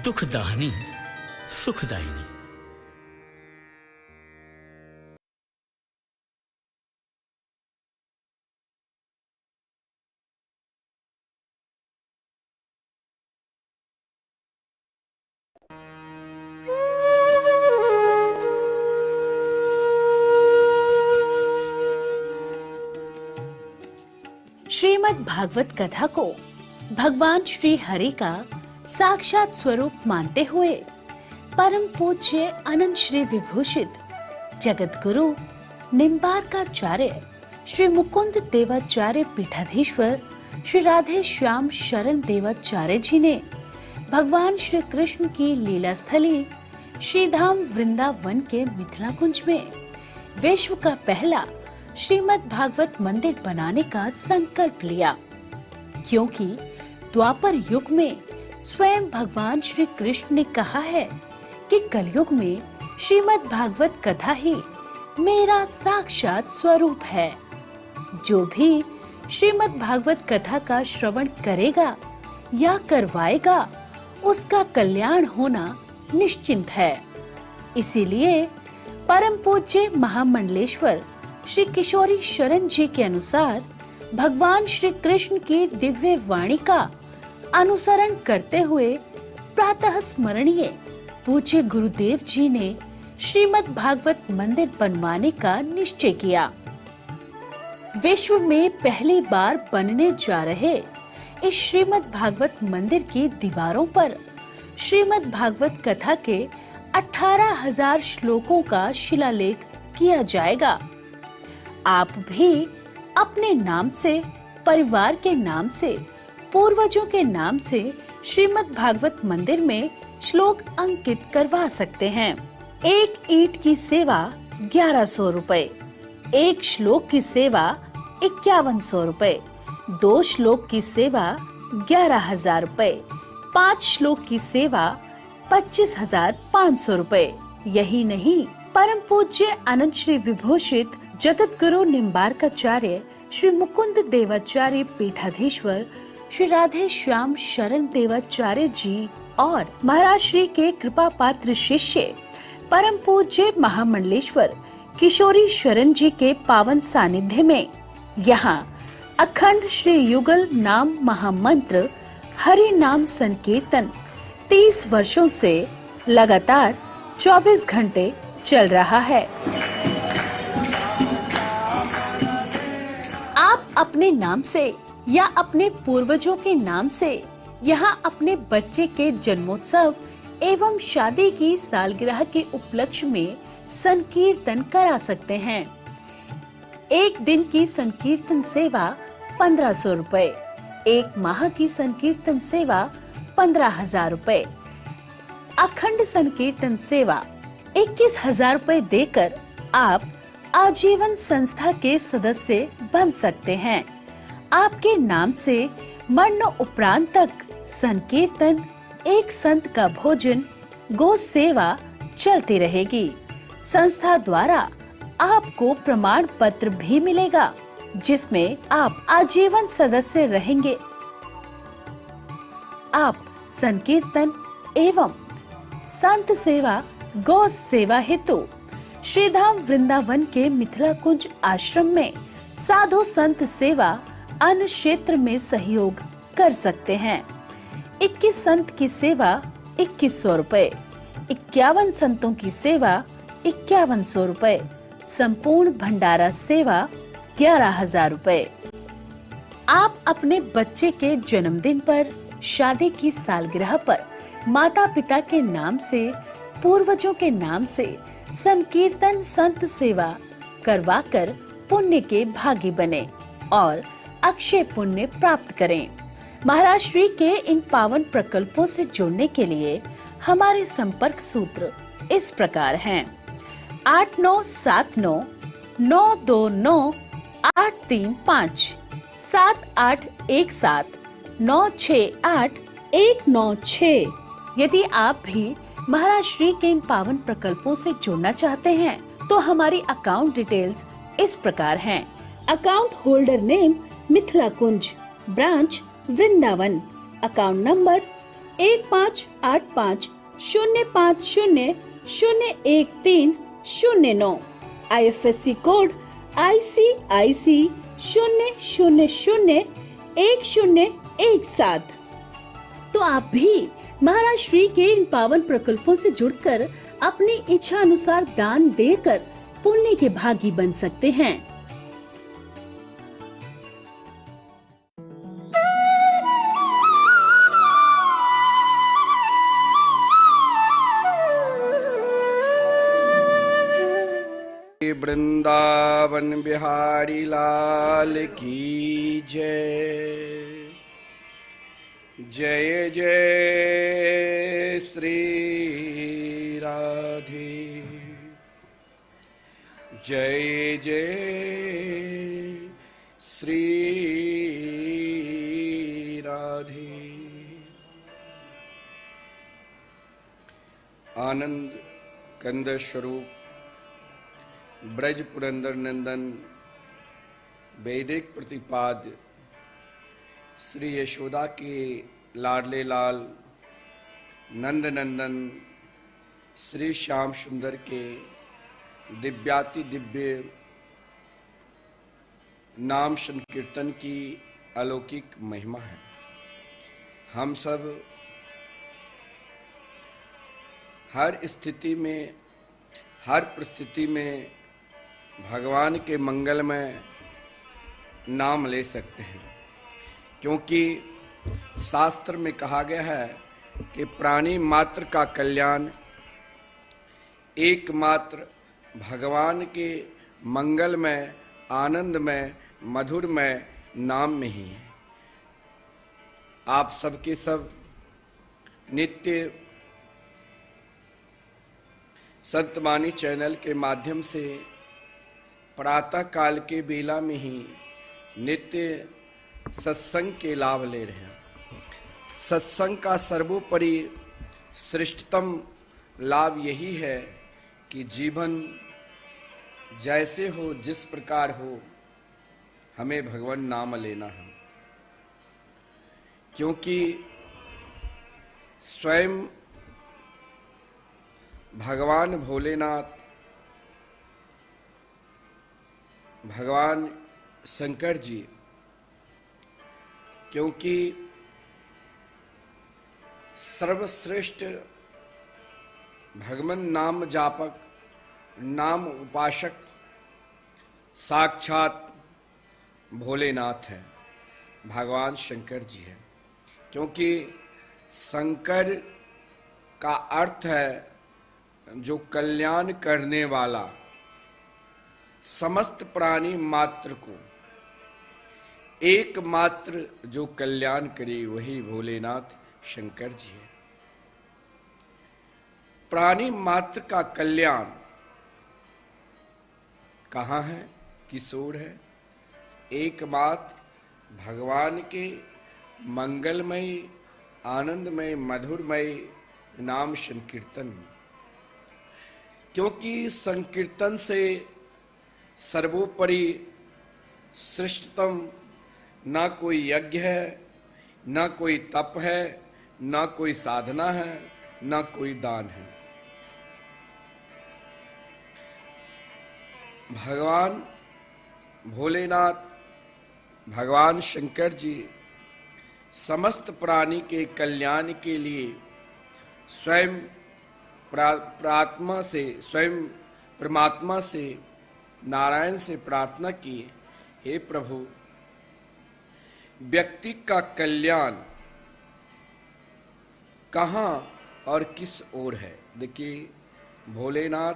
दुख दाहिनी सुखदायिनी। श्रीमद् भागवत कथा को भगवान श्री हरि का साक्षात स्वरूप मानते हुए परम पूज्य अनंत श्री विभूषित जगत गुरु निम्बार्काचार्य श्री मुकुंद देवाचार्य पीठाधीश्वर श्री राधे श्याम शरण देवाचार्य जी ने भगवान श्री कृष्ण की लीला स्थली श्रीधाम वृंदावन के मिथिला कुंज में विश्व का पहला श्रीमद् भागवत मंदिर बनाने का संकल्प लिया, क्योंकि द्वापर युग में स्वयं भगवान श्री कृष्ण ने कहा है कि कलयुग में श्रीमद् भागवत कथा ही मेरा साक्षात स्वरूप है। जो भी श्रीमद् भागवत कथा का श्रवण करेगा या करवाएगा, उसका कल्याण होना निश्चिंत है। इसीलिए परम पूज्य महामंडलेश्वर श्री किशोरी शरण जी के अनुसार भगवान श्री कृष्ण की दिव्य वाणी का अनुसरण करते हुए प्रातः स्मरणीय पूज्य गुरुदेव जी ने श्रीमद् भागवत मंदिर बनवाने का निश्चय किया। विश्व में पहली बार बनने जा रहे इस श्रीमद् भागवत मंदिर की दीवारों पर श्रीमद् भागवत कथा के 18,000 श्लोकों का शिलालेख किया जाएगा। आप भी अपने नाम से, परिवार के नाम से, पूर्वजों के नाम से श्रीमद् भागवत मंदिर में श्लोक अंकित करवा सकते हैं। एक ईंट की सेवा 1100 रुपए, एक श्लोक की सेवा 5100 रुपए, 2 श्लोक की सेवा 11,000 रुपए, 5 श्लोक की सेवा 25,500 रुपए। यही नहीं, परम पूज्य अनंत श्री विभूषित जगत गुरु निम्बार्काचार्य श्री मुकुंद देवाचार्य पीठाधीश्वर श्री राधे श्याम शरण देवाचार्य जी और महाराज श्री के कृपा पात्र शिष्य परम पूज्य महामंडलेश्वर किशोरी शरण जी के पावन सानिध्य में यहाँ अखंड श्री युगल नाम महामंत्र हरि नाम संकीर्तन 30 वर्षों से लगातार 24 घंटे चल रहा है। आप अपने नाम से या अपने पूर्वजों के नाम से यहाँ अपने बच्चे के जन्मोत्सव एवं शादी की सालगिरह के उपलक्ष्य में संकीर्तन करा सकते हैं। एक दिन की संकीर्तन सेवा 1500 रुपए, एक माह की संकीर्तन सेवा 15,000 रुपए, अखंड संकीर्तन सेवा 21,000 रुपए देकर आप आजीवन संस्था के सदस्य बन सकते हैं। आपके नाम से मरण उपरांत तक संकीर्तन, एक संत का भोजन, गो सेवा चलती रहेगी। संस्था द्वारा आपको प्रमाण पत्र भी मिलेगा, जिसमें आप आजीवन सदस्य रहेंगे। आप संकीर्तन एवं संत सेवा, गौ सेवा हेतु श्रीधाम वृंदावन के मिथिला कुंज आश्रम में साधु संत सेवा अन्य क्षेत्र में सहयोग कर सकते हैं। 21 संत की सेवा 2100 रुपए, 51 संतों की सेवा 5100 रुपए, संपूर्ण भंडारा सेवा 11,000 रुपए। आप अपने बच्चे के जन्मदिन पर, शादी की सालगिरह पर माता पिता के नाम से, पूर्वजों के नाम से संकीर्तन संत सेवा करवाकर पुण्य के भागी बने और अक्षय पुण्य प्राप्त करें। महाराज श्री के इन पावन प्रकल्पों से जुड़ने के लिए हमारे संपर्क सूत्र इस प्रकार हैं: 8979 929 835, 7817 968 196। यदि आप भी महाराज श्री के इन पावन प्रकल्पों से जुड़ना चाहते हैं तो हमारी अकाउंट डिटेल्स इस प्रकार हैं। Account holder name Mithila Kunj, branch Vrindavan, account number 1585 050 013 09। IFSC code ICIC 0001017। तो आप भी महाराज श्री के इन पावन प्रकल्पों से जुड़कर अपनी इच्छा अनुसार दान देकर पुण्य के भागी बन सकते हैं। वृंदावन बिहारी लाल की जय। जय जय श्री राधे, जय जय श्री राधे। आनंद कंद स्वरूप ब्रज पुरंदर नंदन वैदिक प्रतिपाद्य श्री यशोदा के लाडले लाल नंद नंदन श्री श्याम सुंदर के दिव्याति दिव्य नाम संकीर्तन की अलौकिक महिमा है। हम सब हर स्थिति में, हर परिस्थिति में भगवान के मंगलमय नाम ले सकते हैं, क्योंकि शास्त्र में कहा गया है कि प्राणी मात्र का कल्याण एकमात्र भगवान के मंगलमय, आनंदमय, मधुरमय नाम में ही है। आप सबके सब नित्य संतवाणी चैनल के माध्यम से प्रातः काल के बेला में ही नित्य सत्संग के लाभ ले रहे हैं। सत्संग का सर्वोपरि श्रेष्ठतम लाभ यही है कि जीवन जैसे हो, जिस प्रकार हो, हमें भगवान नाम लेना है, क्योंकि स्वयं भगवान भोलेनाथ, भगवान शंकर जी, क्योंकि सर्वश्रेष्ठ भगवान नाम जापक, नाम उपासक साक्षात भोलेनाथ है, भगवान शंकर जी है। क्योंकि शंकर का अर्थ है जो कल्याण करने वाला, समस्त प्राणी मात्र को एकमात्र जो कल्याण करे वही भोलेनाथ शंकर जी है। प्राणी मात्र का कल्याण कहाँ है, किशोर है, एकमात्र भगवान के मंगलमय, आनंदमय, मधुरमय नाम संकीर्तन में। क्योंकि संकीर्तन से सर्वोपरि श्रेष्ठतम ना कोई यज्ञ है, ना कोई तप है, ना कोई साधना है, ना कोई दान है। भगवान भोलेनाथ, भगवान शंकर जी समस्त प्राणी के कल्याण के लिए स्वयं प्रात्मा से, स्वयं परमात्मा से, नारायण से प्रार्थना की, हे प्रभु, व्यक्ति का कल्याण कहाँ और किस ओर है। देखिए भोलेनाथ,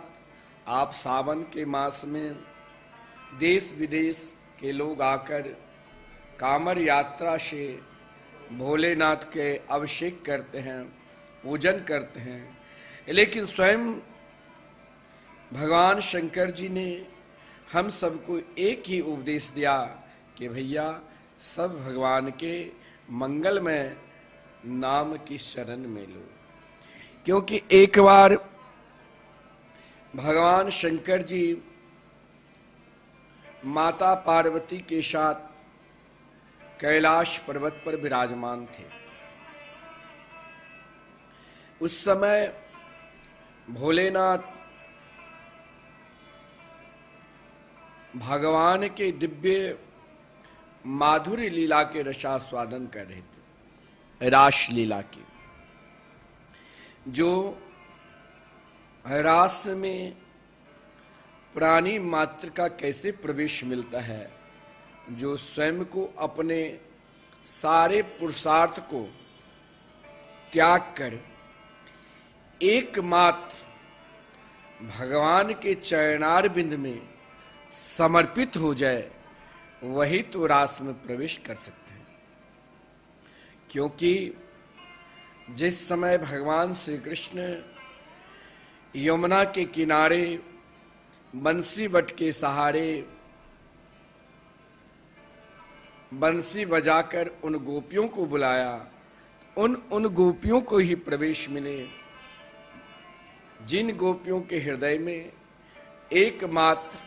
आप सावन के मास में देश विदेश के लोग आकर कांवर यात्रा से भोलेनाथ के अभिषेक करते हैं, पूजन करते हैं, लेकिन स्वयं भगवान शंकर जी ने हम सबको एक ही उपदेश दिया कि भैया सब भगवान के मंगलमय नाम की शरण में लो। क्योंकि एक बार भगवान शंकर जी माता पार्वती के साथ कैलाश पर्वत पर विराजमान थे। उस समय भोलेनाथ भगवान के दिव्य माधुर्य लीला के रसास्वादन कर रहे थे, रास लीला की। जो रास में प्राणी मात्र का कैसे प्रवेश मिलता है, जो स्वयं को अपने सारे पुरुषार्थ को त्याग कर एकमात्र भगवान के चरणार बिंद में समर्पित हो जाए, वही तो रास में प्रवेश कर सकते हैं। क्योंकि जिस समय भगवान श्री कृष्ण यमुना के किनारे बंसी बट के सहारे बंसी बजाकर उन गोपियों को बुलाया, उन गोपियों को ही प्रवेश मिले जिन गोपियों के हृदय में एकमात्र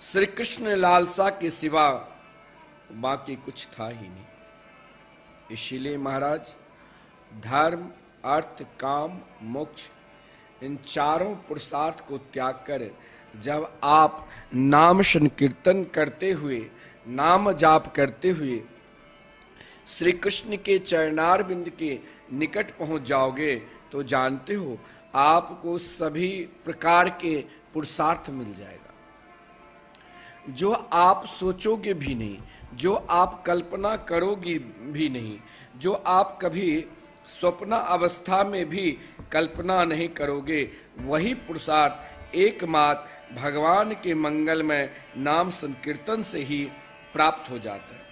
श्री कृष्ण लालसा के सिवा बाकी कुछ था ही नहीं। इसीलिए महाराज धर्म, अर्थ, काम, मोक्ष, इन चारों पुरुषार्थ को त्याग कर जब आप नाम संकीर्तन करते हुए, नाम जाप करते हुए श्री कृष्ण के चरणार बिंद के निकट पहुंच जाओगे, तो जानते हो आपको सभी प्रकार के पुरुषार्थ मिल जाएगा। जो आप सोचोगे भी नहीं, जो आप कल्पना करोगे भी नहीं, जो आप कभी स्वप्न अवस्था में भी कल्पना नहीं करोगे, वही पुरुषार्थ एकमात्र भगवान के मंगलमय नाम संकीर्तन से ही प्राप्त हो जाता है।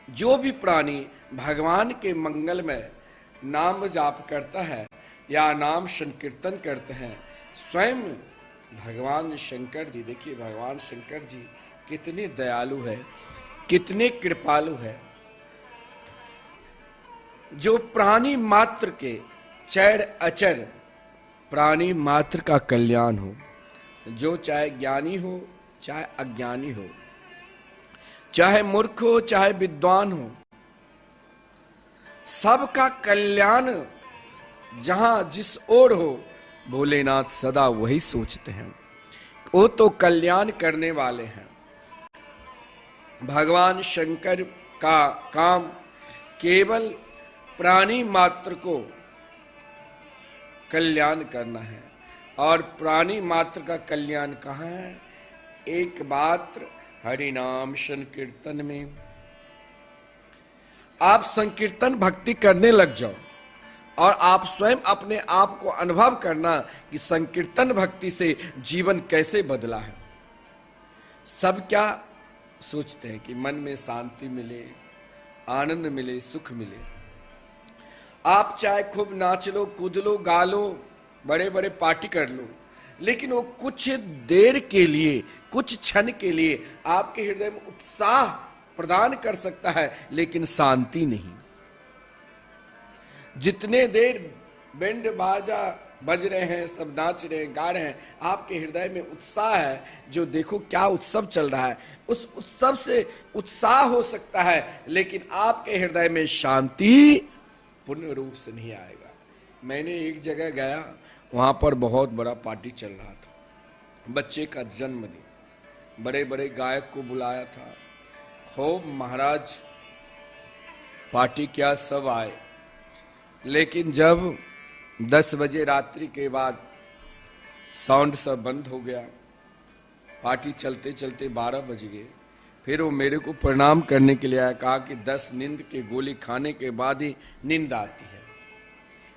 जो भी प्राणी भगवान के मंगलमय नाम जाप करता है या नाम संकीर्तन करते हैं, स्वयं भगवान शंकर जी, देखिए भगवान शंकर जी कितने दयालु है, कितने कृपालु है। जो प्राणी मात्र के चर अचर प्राणी मात्र का कल्याण हो, जो चाहे ज्ञानी हो चाहे अज्ञानी हो, चाहे मूर्ख हो चाहे विद्वान हो, सबका कल्याण जहां जिस ओर हो, भोलेनाथ सदा वही सोचते हैं। वो तो कल्याण करने वाले हैं। भगवान शंकर का काम केवल प्राणी मात्र को कल्याण करना है। और प्राणी मात्र का कल्याण कहाँ है? एकमात्र हरि नाम संकीर्तन में। आप संकीर्तन भक्ति करने लग जाओ और आप स्वयं अपने आप को अनुभव करना कि संकीर्तन भक्ति से जीवन कैसे बदला है। सब क्या सोचते हैं कि मन में शांति मिले, आनंद मिले, सुख मिले। आप चाहे खूब नाच लो, कूद लो, गा लो, बड़े बड़े पार्टी कर लो, लेकिन वो कुछ देर के लिए, कुछ क्षण के लिए आपके हृदय में उत्साह प्रदान कर सकता है, लेकिन शांति नहीं। जितने देर बैंड बाजा बज रहे हैं, सब नाच रहे हैं, गा रहे हैं, आपके हृदय में उत्साह है, जो देखो क्या उत्सव चल रहा है, उस उत्सव से उत्साह हो सकता है, लेकिन आपके हृदय में शांति पूर्ण रूप से नहीं आएगा। मैंने एक जगह गया, वहां पर बहुत बड़ा पार्टी चल रहा था, बच्चे का जन्मदिन, बड़े बड़े गायक को बुलाया था। हो महाराज, पार्टी क्या, सब आए, लेकिन जब 10 बजे रात्रि के बाद साउंड सब बंद हो गया, पार्टी चलते चलते 12 बज गए। फिर वो मेरे को प्रणाम करने के लिए आया, कहा कि 10 नींद के गोली खाने के बाद ही नींद आती है।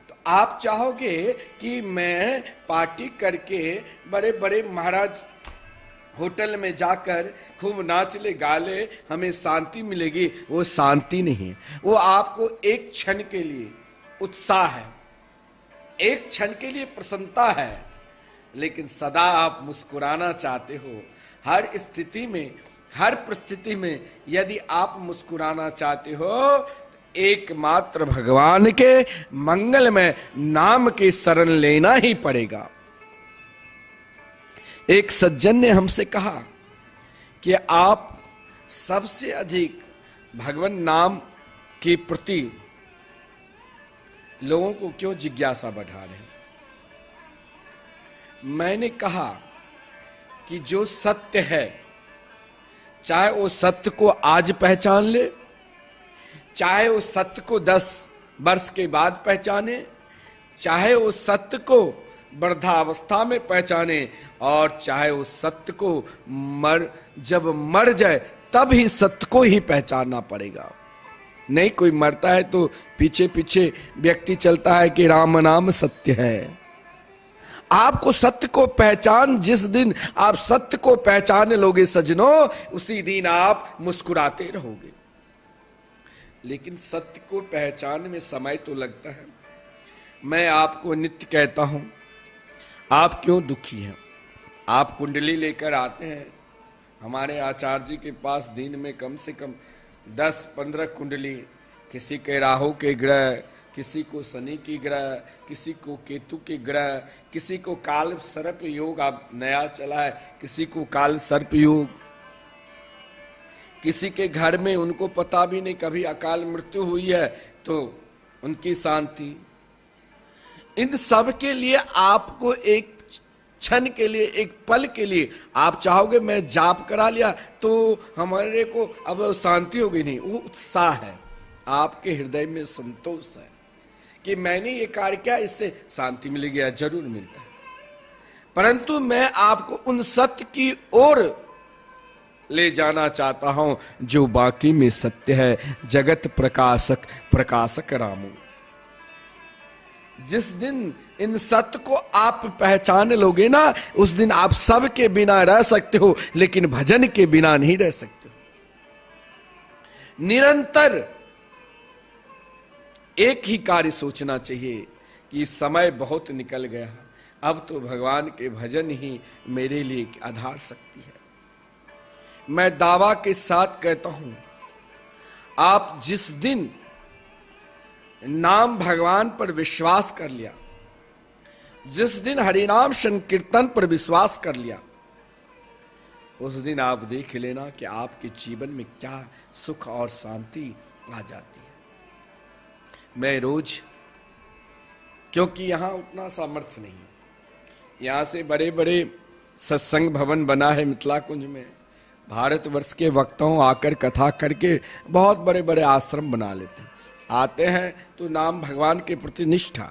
तो आप चाहोगे कि मैं पार्टी करके बड़े बड़े महाराज होटल में जाकर खूब नाच ले, गा ले, हमें शांति मिलेगी? वो शांति नहीं है। वो आपको एक क्षण के लिए उत्साह है, एक क्षण के लिए प्रसन्नता है, लेकिन सदा आप मुस्कुराना चाहते हो। हर स्थिति में, हर परिस्थिति में यदि आप मुस्कुराना चाहते हो, एकमात्र भगवान के मंगलमय नाम के शरण लेना ही पड़ेगा। एक सज्जन ने हमसे कहा कि आप सबसे अधिक भगवान नाम के प्रति लोगों को क्यों जिज्ञासा बढ़ा रहे हैं? मैंने कहा कि जो सत्य है, चाहे वो सत्य को आज पहचान ले, चाहे वो सत्य को 10 वर्ष के बाद पहचाने, चाहे वो सत्य को वृद्धावस्था में पहचाने, और चाहे वो सत्य को जब मर जाए तब ही सत्य को ही पहचानना पड़ेगा। नहीं कोई मरता है तो पीछे पीछे व्यक्ति चलता है कि राम नाम सत्य है। आपको सत्य को पहचान, जिस दिन आप सत्य को पहचान लोगे सजनों, उसी दिन आप मुस्कुराते रहोगे। लेकिन सत्य को पहचान में समय तो लगता है। मैं आपको नित्य कहता हूं, आप क्यों दुखी हैं? आप कुंडली लेकर आते हैं हमारे आचार्य जी के पास, दिन में कम से कम 10-15 कुंडली, किसी के राहु के ग्रह, किसी को शनि की ग्रह, किसी को केतु के ग्रह, किसी को काल सर्प योग अब नया चला है, किसी को काल सर्प योग, किसी के घर में उनको पता भी नहीं कभी अकाल मृत्यु हुई है तो उनकी शांति। इन सब के लिए आपको एक क्षण के लिए, एक पल के लिए आप चाहोगे मैं जाप करा लिया तो हमारे को अब शांति होगी, नहीं। वो उत्साह है, आपके हृदय में संतोष है कि मैंने ये कार्य किया, इससे शांति मिल गया, जरूर मिलता है। परंतु मैं आपको उन सत्य की ओर ले जाना चाहता हूं जो बाकी में सत्य है। जगत प्रकाशक प्रकाशक रामू। जिस दिन इन सत्य को आप पहचान लोगे ना, उस दिन आप सबके बिना रह सकते हो, लेकिन भजन के बिना नहीं रह सकते हो। निरंतर एक ही कार्य सोचना चाहिए कि समय बहुत निकल गया, अब तो भगवान के भजन ही मेरे लिए आधार शक्ति है। मैं दावा के साथ कहता हूं, आप जिस दिन नाम भगवान पर विश्वास कर लिया, जिस दिन हरिनाम संकीर्तन पर विश्वास कर लिया, उस दिन आप देख लेना कि आपके जीवन में क्या सुख और शांति आ जाती है। मैं रोज, क्योंकि यहां उतना सामर्थ्य नहीं है, यहां से बड़े बड़े सत्संग भवन बना है मिथिला कुंज में, भारतवर्ष के वक्ताओं आकर कथा करके बहुत बड़े बड़े आश्रम बना लेते हैं। आते हैं तो नाम भगवान के प्रति निष्ठा,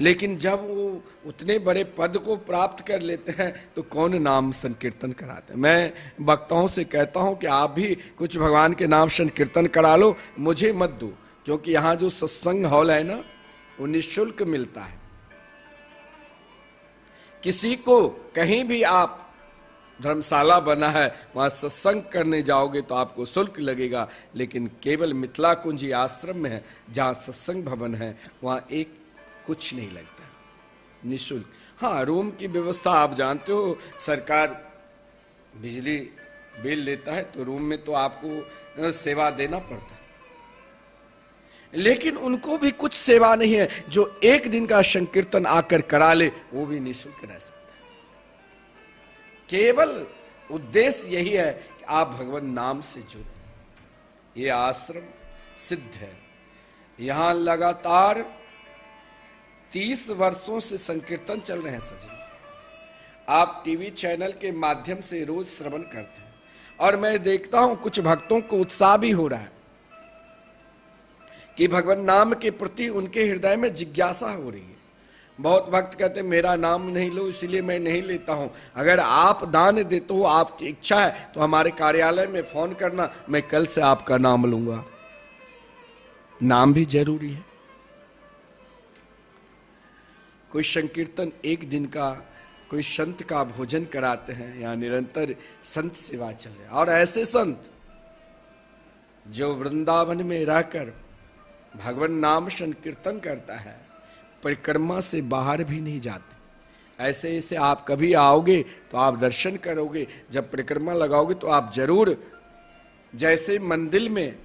लेकिन जब वो उतने बड़े पद को प्राप्त कर लेते हैं तो कौन नाम संकीर्तन कराते हैं। मैं वक्ताओं से कहता हूं कि आप भी कुछ भगवान के नाम संकीर्तन करा लो, मुझे मत दो, क्योंकि यहां जो सत्संग हॉल है ना, वो निःशुल्क मिलता है। किसी को कहीं भी आप धर्मशाला बना है वहां सत्संग करने जाओगे तो आपको शुल्क लगेगा, लेकिन केवल मिथिला कुंज आश्रम में है जहां सत्संग भवन है वहां एक कुछ नहीं लगता है, निःशुल्क। हाँ, रूम की व्यवस्था आप जानते हो, सरकार बिजली बिल लेता है तो रूम में तो आपको सेवा देना पड़ता है, लेकिन उनको भी कुछ सेवा नहीं है। जो एक दिन का संकीर्तन आकर करा ले वो भी निःशुल्क रह सकता है। केवल उद्देश्य यही है कि आप भगवान नाम से जुड़े। ये आश्रम सिद्ध है, यहां लगातार 30 वर्षों से संकीर्तन चल रहे हैं सजन। आप टीवी चैनल के माध्यम से रोज श्रवण करते हैं और मैं देखता हूं कुछ भक्तों को उत्साह भी हो रहा है कि भगवान नाम के प्रति उनके हृदय में जिज्ञासा हो रही है। बहुत भक्त कहते हैं मेरा नाम नहीं लो इसलिए मैं नहीं लेता हूं। अगर आप दान देते हो, आपकी इच्छा है तो हमारे कार्यालय में फोन करना, मैं कल से आपका नाम लूंगा। नाम भी जरूरी है। कोई संकीर्तन एक दिन का, कोई संत का भोजन कराते हैं, या निरंतर संत सेवा चल रही है। और ऐसे संत जो वृंदावन में रहकर भगवान नाम संकीर्तन करता है, परिक्रमा से बाहर भी नहीं जाते। ऐसे ऐसे आप कभी आओगे तो आप दर्शन करोगे, जब परिक्रमा लगाओगे तो आप जरूर, जैसे मंदिर में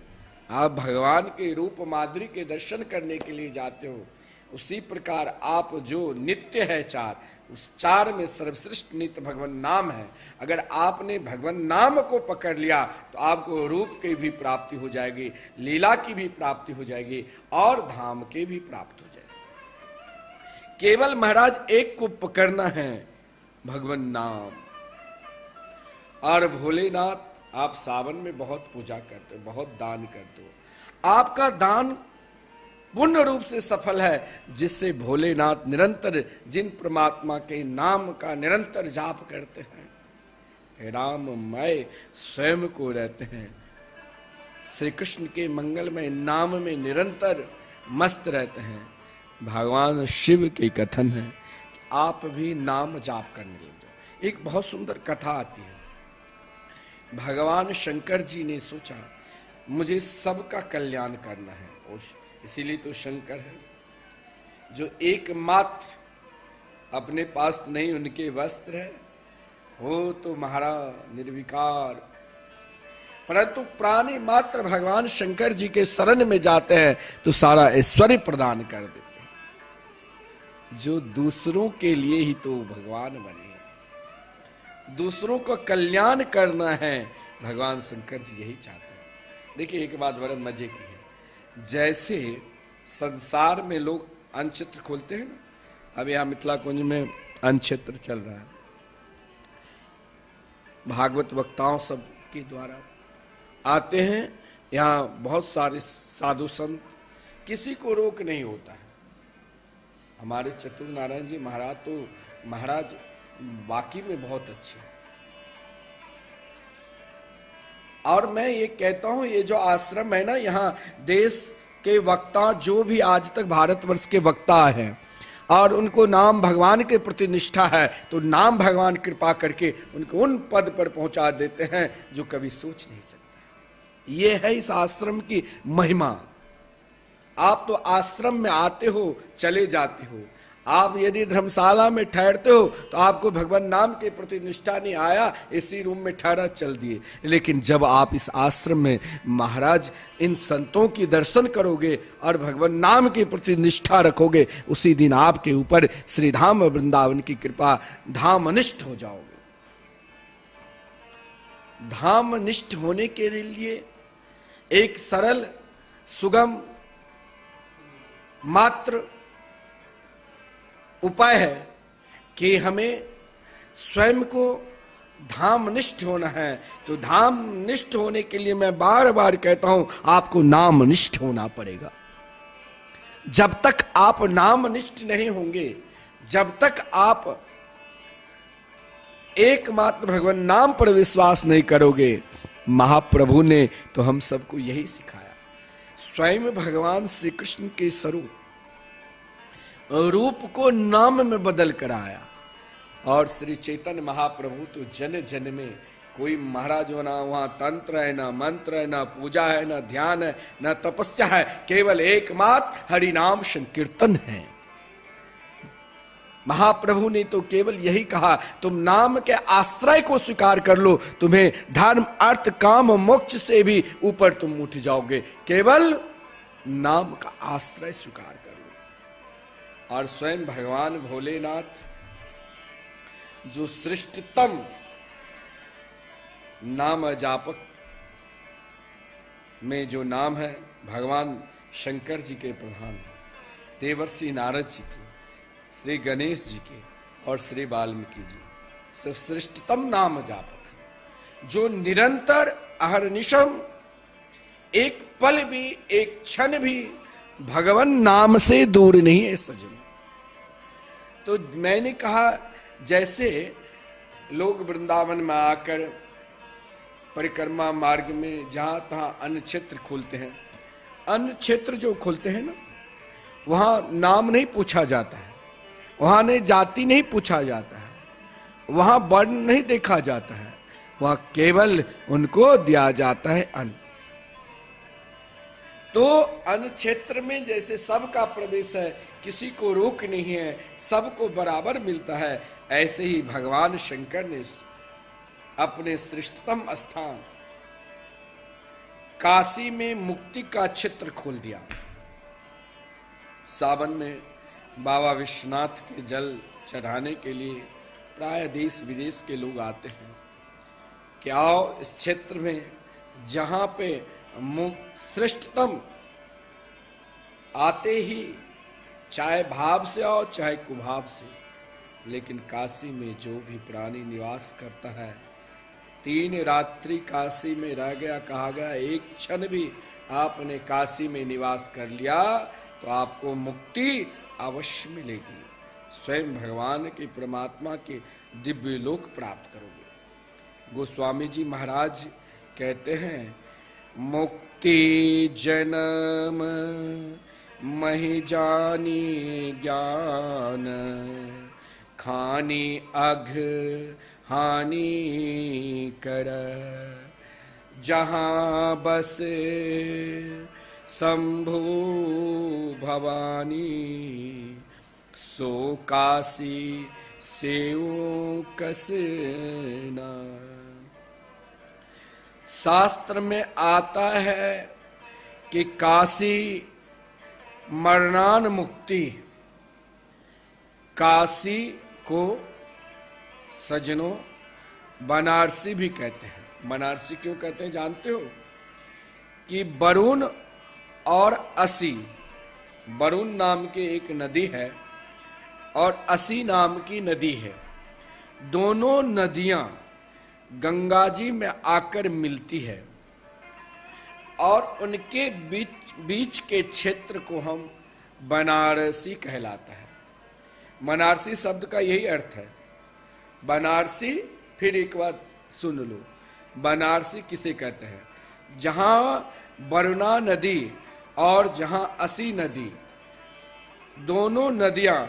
आप भगवान के रूप माधुरी के दर्शन करने के लिए जाते हो, उसी प्रकार आप जो नित्य है चार, उस चार में सर्वश्रेष्ठ नित्य भगवान नाम है। अगर आपने भगवान नाम को पकड़ लिया तो आपको रूप की भी प्राप्ति हो जाएगी, लीला की भी प्राप्ति हो जाएगी और धाम की भी प्राप्ति हो जाएगी। केवल महाराज एक को पकड़ना है, भगवान नाम। और भोलेनाथ आप सावन में बहुत पूजा करते हो, बहुत दान करते हो, आपका दान पूर्ण रूप से सफल है, जिससे भोलेनाथ निरंतर जिन परमात्मा के नाम का निरंतर जाप करते हैं, हे राममय स्वयं को रहते हैं, श्री कृष्ण के मंगलमय नाम में निरंतर मस्त रहते हैं। भगवान शिव के कथन है कि आप भी नाम जाप करने लग जाओ। एक बहुत सुंदर कथा आती है। भगवान शंकर जी ने सोचा मुझे सबका कल्याण करना है, और इसीलिए तो शंकर है, जो एकमात्र अपने पास नहीं उनके वस्त्र है, हो तो महाराज निर्विकार, परंतु प्राणी मात्र भगवान शंकर जी के शरण में जाते हैं तो सारा ऐश्वर्य प्रदान कर देते हैं। जो दूसरों के लिए ही तो भगवान बने, दूसरों का कल्याण करना है, भगवान शंकर जी यही चाहते हैं। देखिए एक बात बड़े मजे की है, जैसे संसार में लोग अनचित्र खोलते हैं ना, अब यहाँ मिथिला कुंज में अनचित्र चल रहा है, भागवत वक्ताओं सब के द्वारा आते हैं, यहाँ बहुत सारे साधु संत, किसी को रोक नहीं होता है। हमारे चतुर नारायण जी महाराज तो महाराज बाकी में बहुत अच्छे। और मैं ये कहता हूं, ये जो आश्रम है ना, यहाँ देश के वक्ता जो भी आज तक भारतवर्ष के वक्ता हैं और उनको नाम भगवान के प्रति निष्ठा है, तो नाम भगवान कृपा करके उनको उन पद पर पहुंचा देते हैं जो कभी सोच नहीं सकते। ये है इस आश्रम की महिमा। आप तो आश्रम में आते हो, चले जाते हो, आप यदि धर्मशाला में ठहरते हो तो आपको भगवान नाम के प्रति निष्ठा नहीं आया, इसी रूम में ठहरा चल दिए। लेकिन जब आप इस आश्रम में महाराज इन संतों की दर्शन करोगे और भगवान नाम के प्रति निष्ठा रखोगे, उसी दिन आपके ऊपर श्री धाम वृंदावन की कृपा, धामनिष्ठ हो जाओगे। धामनिष्ठ होने के लिए एक सरल सुगम मात्र उपाय है कि हमें स्वयं को धामनिष्ठ होना है। तो धामनिष्ठ होने के लिए मैं बार बार कहता हूं, आपको नामनिष्ठ होना पड़ेगा। जब तक आप नामनिष्ठ नहीं होंगे, जब तक आप एकमात्र भगवान नाम पर विश्वास नहीं करोगे, महाप्रभु ने तो हम सबको यही सिखाया। स्वयं भगवान श्री कृष्ण के स्वरूप रूप को नाम में बदल कर आया, और श्री चैतन्य महाप्रभु तो जन जन में कोई महाराज हो ना, वहां तंत्र है ना मंत्र है ना पूजा है ना ध्यान है ना तपस्या है, केवल एकमात्र हरिनाम संकीर्तन है। महाप्रभु ने तो केवल यही कहा, तुम नाम के आश्रय को स्वीकार कर लो, तुम्हें धर्म अर्थ काम मोक्ष से भी ऊपर तुम उठ जाओगे। केवल नाम का आश्रय स्वीकार कर लो। और स्वयं भगवान भोलेनाथ जो श्रेष्ठतम नाम जापक में जो नाम है, भगवान शंकर जी के प्रधान, देवर्षि नारद जी के, श्री गणेश जी के और श्री वाल्मीकि जी, सब श्रेष्ठतम नाम जापक, जो निरंतर अहर्निशम एक पल भी एक क्षण भी भगवान नाम से दूर नहीं है सजन। तो मैंने कहा, जैसे लोग वृंदावन में आकर परिक्रमा मार्ग में जहां तहां अन्न क्षेत्र खोलते हैं, अन्न क्षेत्र जो खोलते हैं ना, वहां नाम नहीं पूछा जाता है, वहां ने जाति नहीं पूछा जाता है, वहां वर्ण नहीं देखा जाता है, वहां केवल उनको दिया जाता है अन्न। तो अन्न क्षेत्र में जैसे सबका प्रवेश है, किसी को रोक नहीं है, सबको बराबर मिलता है, ऐसे ही भगवान शंकर ने अपने श्रेष्ठतम स्थान काशी में मुक्ति का क्षेत्र खोल दिया। सावन में बाबा विश्वनाथ के जल चढ़ाने के लिए प्राय देश विदेश के लोग आते हैं कि आओ इस क्षेत्र में जहां पे श्रेष्ठतम आते ही चाहे भाव से आओ चाहे कुभाव से, लेकिन काशी में जो भी प्राणी निवास करता है, 3 रात्रि काशी में रह गया, कहा गया एक क्षण भी आपने काशी में निवास कर लिया तो आपको मुक्ति अवश्य मिलेगी, स्वयं भगवान के परमात्मा के दिव्य लोक प्राप्त करोगे। गोस्वामी जी महाराज कहते हैं, मुक्ति जन्म महि जानी ज्ञान, खानी अघ हानि कर, जहाँ बसे शंभु भवानी, सो काशी सेवो कसना। शास्त्र में आता है कि काशी मरणान मुक्ति, काशी को सजनों बनारसी भी कहते हैं। बनारसी क्यों कहते हैं जानते हो? कि वरुण और असी, वरुण नाम की एक नदी है और असी नाम की नदी है, दोनों नदियां गंगा जी में आकर मिलती है और उनके बीच के क्षेत्र को हम बनारसी कहलाता है। बनारसी शब्द का यही अर्थ है। बनारसी, फिर एक बार सुन लो, बनारसी किसे कहते हैं? जहां वरुणा नदी और जहां असी नदी, दोनों नदियां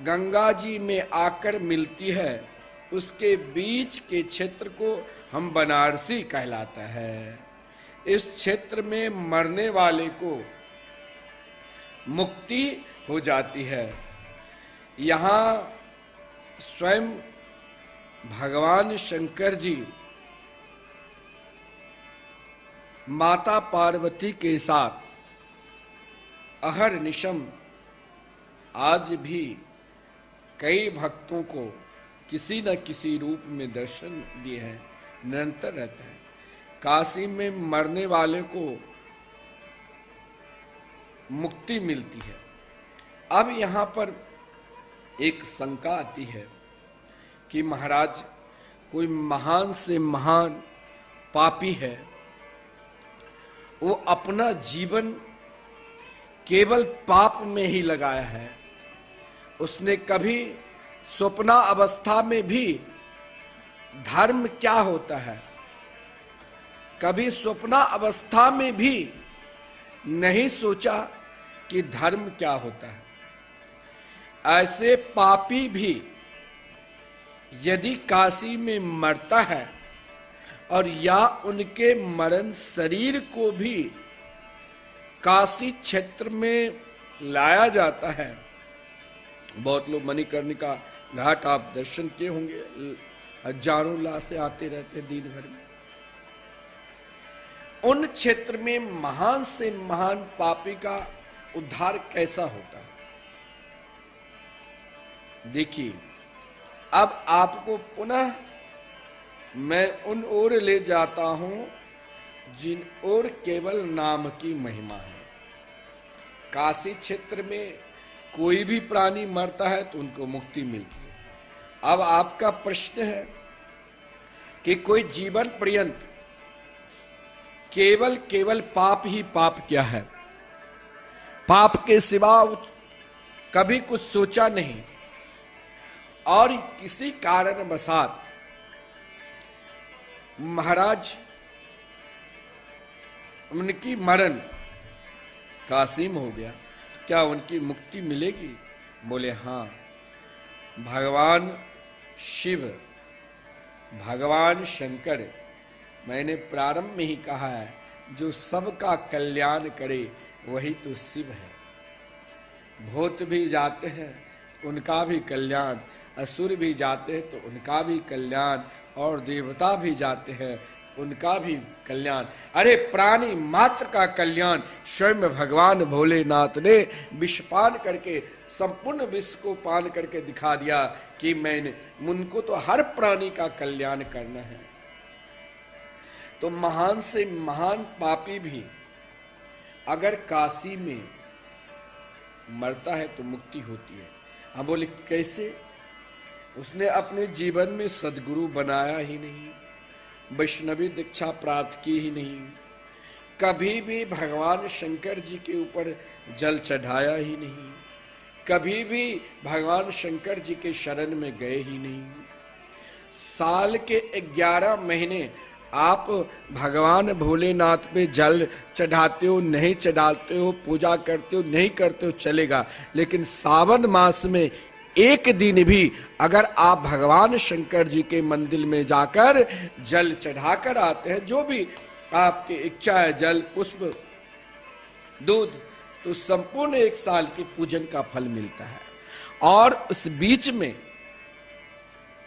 गंगा जी में आकर मिलती है, उसके बीच के क्षेत्र को हम बनारसी कहलाता है। इस क्षेत्र में मरने वाले को मुक्ति हो जाती है। यहाँ स्वयं भगवान शंकर जी माता पार्वती के साथ अहरनिशम आज भी कई भक्तों को किसी न किसी रूप में दर्शन दिए हैं, निरंतर रहते हैं। काशी में मरने वाले को मुक्ति मिलती है। अब यहां पर एक शंका आती है कि महाराज कोई महान से महान पापी है, वो अपना जीवन केवल पाप में ही लगाया है, उसने कभी स्वप्ना अवस्था में भी धर्म क्या होता है, कभी स्वप्ना अवस्था में भी नहीं सोचा कि धर्म क्या होता है। ऐसे पापी भी यदि काशी में मरता है और या उनके मरण शरीर को भी काशी क्षेत्र में लाया जाता है, बहुत लोग मणिकर्णिका घाट आप दर्शन किए होंगे, हजारों लाशें आते रहते दिन भर में। उन क्षेत्र में महान से महान पापी का उद्धार कैसा होता है? देखिए, अब आपको पुनः मैं उन ओर ले जाता हूं जिन ओर केवल नाम की महिमा है। काशी क्षेत्र में कोई भी प्राणी मरता है तो उनको मुक्ति मिलती है। अब आपका प्रश्न है कि कोई जीवन पर्यंत केवल पाप ही पाप क्या है, पाप के सिवा कभी कुछ सोचा नहीं और किसी कारणवशात महाराज उनकी मरण काशी में हो गया, क्या उनकी मुक्ति मिलेगी? बोले हाँ, भगवान शिव, भगवान शंकर, मैंने प्रारंभ में ही कहा है, जो सबका कल्याण करे वही तो शिव है। भूत भी जाते हैं उनका भी कल्याण, असुर भी जाते हैं तो उनका भी कल्याण, और देवता भी जाते हैं उनका भी कल्याण। अरे प्राणी मात्र का कल्याण स्वयं भगवान भोलेनाथ ने विषपान करके, संपूर्ण विश्व को पान करके दिखा दिया कि मैंने, उनको तो हर प्राणी का कल्याण करना है। तो महान से महान पापी भी अगर काशी में मरता है तो मुक्ति होती है। हम बोले कैसे? उसने अपने जीवन में सदगुरु बनाया ही नहीं, वैष्णवी दीक्षा प्राप्त की ही नहीं, कभी भी भगवान शंकर जी के ऊपर जल चढ़ाया ही नहीं, कभी भी भगवान शंकर जी के शरण में गए ही नहीं। साल के 11 महीने आप भगवान भोलेनाथ पे जल चढ़ाते हो, नहीं चढ़ाते हो, पूजा करते हो, नहीं करते हो, चलेगा, लेकिन सावन मास में एक दिन भी अगर आप भगवान शंकर जी के मंदिर में जाकर जल चढ़ाकर आते हैं, जो भी आपकी इच्छा है, जल, पुष्प, दूध, तो संपूर्ण एक साल की पूजन का फल मिलता है। और उस बीच में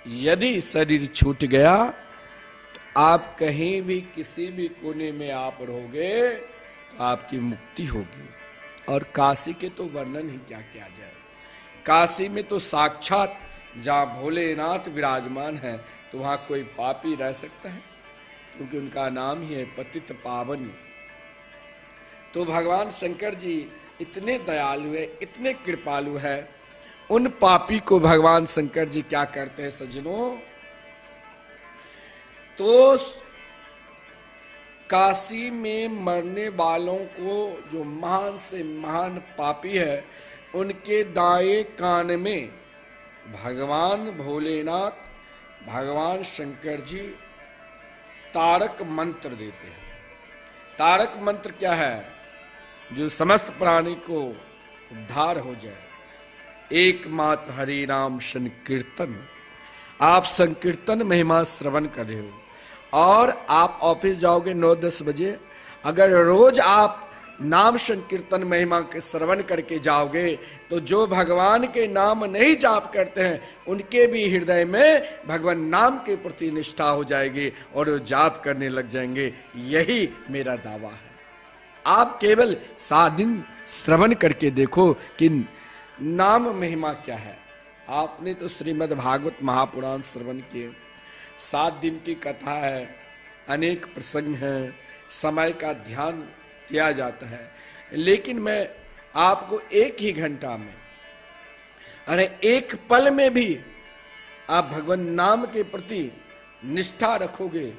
यदि शरीर छूट गया तो आप कहीं भी किसी भी कोने में आप रहोगे तो आपकी मुक्ति होगी। और काशी के तो वर्णन ही क्या किया जाए। काशी में तो साक्षात जहां भोलेनाथ विराजमान है तो वहां कोई पापी रह सकता है, क्योंकि उनका नाम ही है पतित पावन। तो भगवान शंकर जी इतने दयालु है, इतने कृपालु है, उन पापी को भगवान शंकर जी क्या करते हैं सज्जनों, तो काशी में मरने वालों को, जो महान से महान पापी है, उनके दाएं कान में भगवान भोलेनाथ, भगवान शंकर जी तारक मंत्र देते हैं। तारक मंत्र क्या है? जो समस्त प्राणी को उद्धार हो जाए। एकमात्र हरि नाम संकीर्तन। आप संकीर्तन महिमा श्रवण कर रहे हो और आप ऑफिस जाओगे 9-10 बजे, अगर रोज आप नाम संकीर्तन महिमा के श्रवण करके जाओगे तो जो भगवान के नाम नहीं जाप करते हैं उनके भी हृदय में भगवान नाम के प्रति निष्ठा हो जाएगी और वो जाप करने लग जाएंगे। यही मेरा दावा है। आप केवल 7 दिन श्रवण करके देखो कि नाम महिमा क्या है। आपने तो श्रीमद् भागवत महापुराण श्रवण किए, 7 दिन की कथा है, अनेक प्रसंग हैं, समय का ध्यान किया जाता है, लेकिन मैं आपको एक ही घंटा में, अरे एक पल में भी आप भगवान नाम के प्रति निष्ठा रखोगे,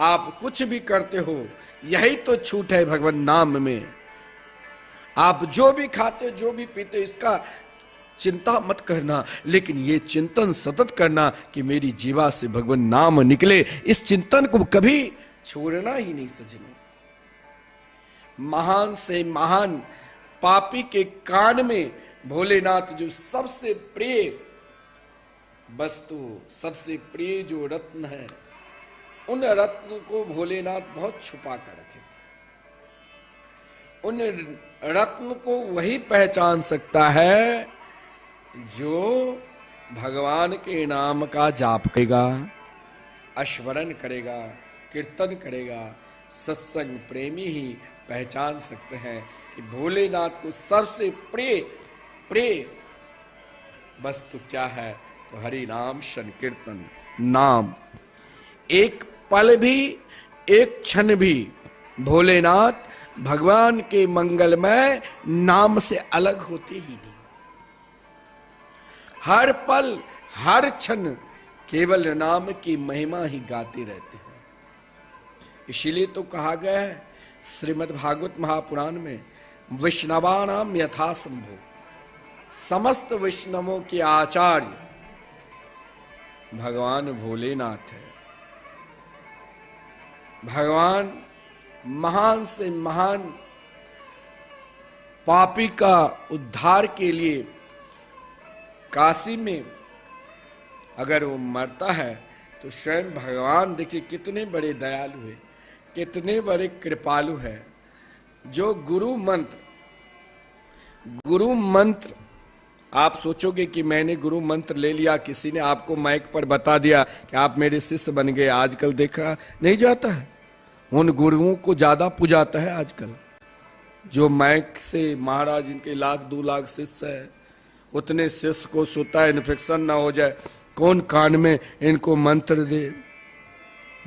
आप कुछ भी करते हो, यही तो छूट है भगवान नाम में। आप जो भी खाते, जो भी पीते, इसका चिंता मत करना, लेकिन ये चिंतन सतत करना कि मेरी जीवा से भगवान नाम निकले। इस चिंतन को कभी छोड़ना ही नहीं सज्जनों। महान से महान पापी के कान में भोलेनाथ जो सबसे प्रिय वस्तु, सबसे प्रिय जो रत्न है, उन रत्न को भोलेनाथ बहुत छुपा कर रखे थे। उन रत्न को वही पहचान सकता है जो भगवान के नाम का जाप करेगा, स्मरण करेगा, कीर्तन करेगा। सत्संग प्रेमी ही पहचान सकते हैं कि भोलेनाथ को सबसे प्रिय वस्तु क्या है, तो हरि नाम संकीर्तन। नाम एक पल भी, एक क्षण भी भोलेनाथ भगवान के मंगलमय नाम से अलग होते ही नहीं। हर पल, हर क्षण केवल नाम की महिमा ही गाते रहते हैं। इसीलिए तो कहा गया है श्रीमद् भागवत महापुराण में, वैष्णवानाम यथा संभो, समस्त वैष्णवों के आचार्य भगवान भोलेनाथ है। भगवान महान से महान पापी का उद्धार के लिए काशी में अगर वो मरता है तो स्वयं भगवान देखिए कितने बड़े दयालु है, कितने बड़े कृपालु है। जो गुरु मंत्र आप सोचोगे कि मैंने गुरु मंत्र ले लिया, किसी ने आपको माइक पर बता दिया कि आप मेरे शिष्य बन गए। आजकल देखा नहीं जाता है, उन गुरुओं को ज्यादा पुजाता है आजकल। जो माइक से महाराज इनके 1-2 लाख शिष्य है, उतने शिष्य को सोता है इन्फेक्शन ना हो जाए, कौन कान में इनको मंत्र दे।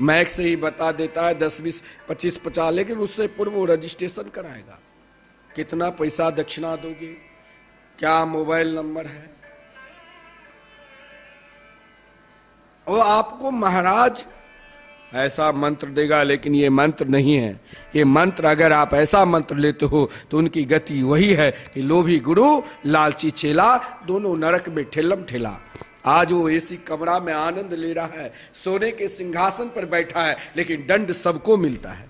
मैक से ही बता देता है 10, 20, 25, 50, लेकिन उससे पूर्व वो रजिस्ट्रेशन कराएगा। कितना पैसा दक्षिणा दोगे, क्या मोबाइल नंबर है। वो आपको महाराज ऐसा मंत्र देगा, लेकिन ये मंत्र नहीं है। ये मंत्र अगर आप ऐसा मंत्र लेते हो तो उनकी गति वही है कि लोभी गुरु लालची चेला, दोनों नरक में ठेलम ठेला। आज वो एसी कमरा में आनंद ले रहा है, सोने के सिंहासन पर बैठा है, लेकिन दंड सबको मिलता है।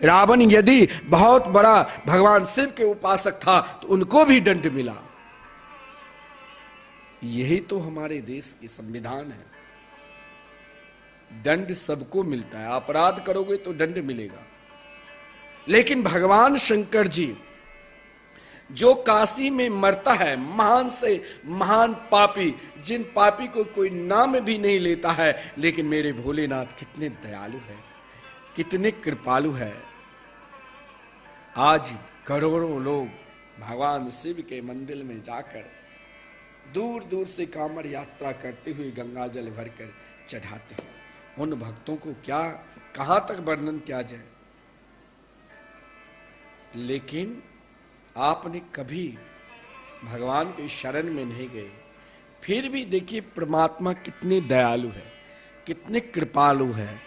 रावण यदि बहुत बड़ा भगवान शिव के उपासक था तो उनको भी दंड मिला। यही तो हमारे देश की संविधान है। दंड सबको मिलता है, अपराध करोगे तो दंड मिलेगा। लेकिन भगवान शंकर जी जो काशी में मरता है, महान से महान पापी, जिन पापी को कोई नाम भी नहीं लेता है, लेकिन मेरे भोलेनाथ कितने दयालु है, कितने कृपालु है। आज करोड़ों लोग भगवान शिव के मंदिर में जाकर दूर दूर से कांवड़ यात्रा करते हुए गंगा जल भरकर चढ़ाते हैं। उन भक्तों को क्या कहां तक वर्णन किया जाए। लेकिन आपने कभी भगवान के शरण में नहीं गए, फिर भी देखिए परमात्मा कितने दयालु है, कितने कृपालु है।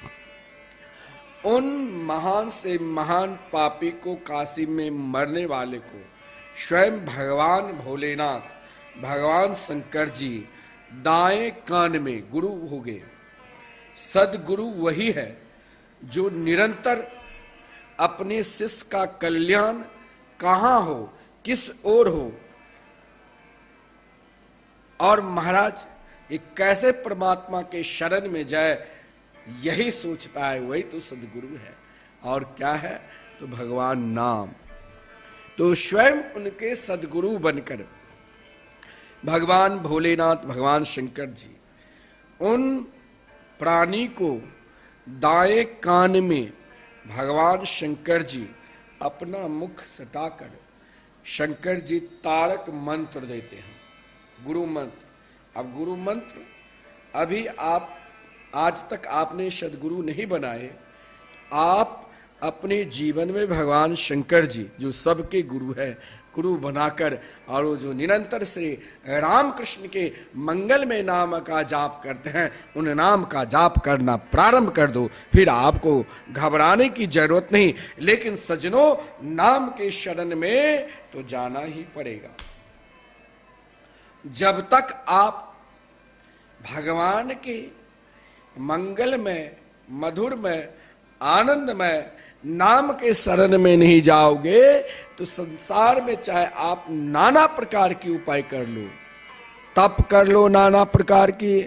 उन महान से महान पापी को, काशी में मरने वाले को, स्वयं भगवान भोलेनाथ, भगवान शंकर जी दाएं कान में गुरु हो गए। सदगुरु वही है जो निरंतर अपने शिष्य का कल्याण कहां हो, किस ओर हो, और महाराज ये कैसे परमात्मा के शरण में जाए, यही सोचता है, वही तो सदगुरु है। और क्या है तो भगवान नाम। तो स्वयं उनके सदगुरु बनकर भगवान भोलेनाथ, भगवान शंकर जी उन प्राणी को दाएं कान में भगवान शंकर जी अपना मुख सटाकर शंकर जी तारक मंत्र देते हैं, गुरु मंत्र। अब गुरु मंत्र अभी आप आज तक आपने सदगुरु नहीं बनाए, आप अपने जीवन में भगवान शंकर जी जो सबके गुरु है, गुरु बनाकर, और वो जो निरंतर श्री रामकृष्ण के मंगल में नाम का जाप करते हैं, उन नाम का जाप करना प्रारंभ कर दो, फिर आपको घबराने की जरूरत नहीं। लेकिन सजनों, नाम के शरण में तो जाना ही पड़ेगा। जब तक आप भगवान के मंगल में, मधुर में, आनंद में नाम के शरण में नहीं जाओगे तो संसार में चाहे आप नाना प्रकार की उपाय कर लो, तप कर लो नाना प्रकार की,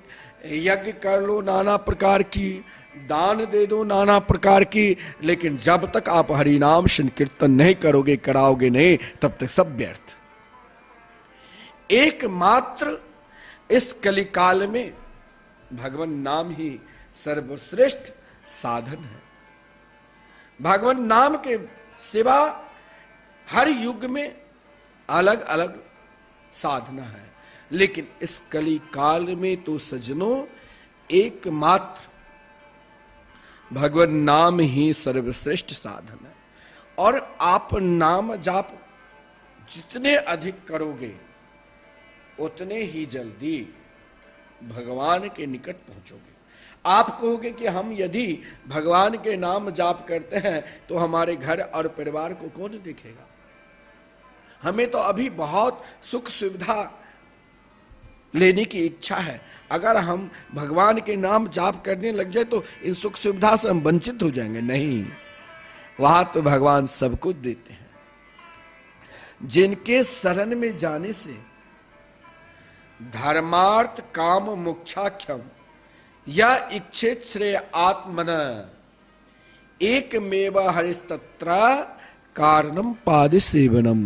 यज्ञ कर लो नाना प्रकार की, दान दे दो नाना प्रकार की, लेकिन जब तक आप हरि नाम संकीर्तन नहीं करोगे, कराओगे नहीं, तब तक सब व्यर्थ। एकमात्र इस कलिकाल में भगवान नाम ही सर्वश्रेष्ठ साधन है। भगवान नाम के सिवा हर युग में अलग अलग साधना है, लेकिन इस कली काल में तो सजनों एकमात्र भगवान नाम ही सर्वश्रेष्ठ साधन है। और आप नाम जाप जितने अधिक करोगे उतने ही जल्दी भगवान के निकट पहुंचोगे। आप कहोगे कि हम यदि भगवान के नाम जाप करते हैं तो हमारे घर और परिवार को कौन देखेगा, हमें तो अभी बहुत सुख सुविधा लेने की इच्छा है, अगर हम भगवान के नाम जाप करने लग जाए तो इन सुख सुविधा से हम वंचित हो जाएंगे। नहीं, वहां तो भगवान सब कुछ देते हैं। जिनके शरण में जाने से धर्मार्थ काम मोक्षाख्यम या इच्छेत श्रेय आत्मन एकमेव हरिस्तत्र कारणम पाद सेवनम।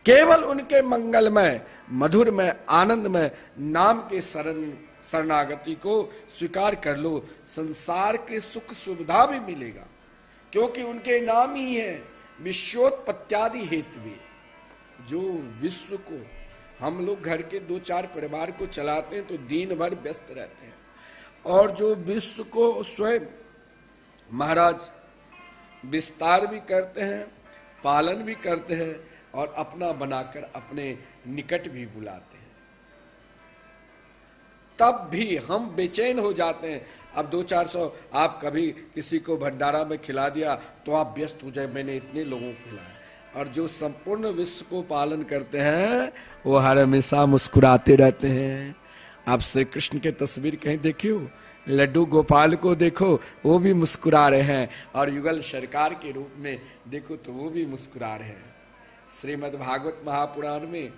केवल उनके मंगलमय, मधुरमय, आनंदमय नाम के शरणागति को स्वीकार कर लो, संसार के सुख सुविधा भी मिलेगा, क्योंकि उनके नाम ही है विश्वोत्पत्त्यादि हेतु। जो विश्व को, हम लोग घर के 2-4 परिवार को चलाते हैं तो दिन भर व्यस्त रहते हैं, और जो विश्व को स्वयं महाराज विस्तार भी करते हैं, पालन भी करते हैं, और अपना बनाकर अपने निकट भी बुलाते हैं, तब भी हम बेचैन हो जाते हैं। अब 200-400 आप कभी किसी को भंडारा में खिला दिया तो आप व्यस्त हो जाए, मैंने इतने लोगों को खिलाया। और जो संपूर्ण विश्व को पालन करते हैं वो हर हमेशा मुस्कुराते रहते हैं। आप श्री कृष्ण के तस्वीर कहीं देखियो, लड्डू गोपाल को देखो वो भी मुस्कुरा रहे हैं, और युगल सरकार के रूप में देखो तो वो भी मुस्कुरा रहे हैं। श्रीमद् भागवत महापुराण में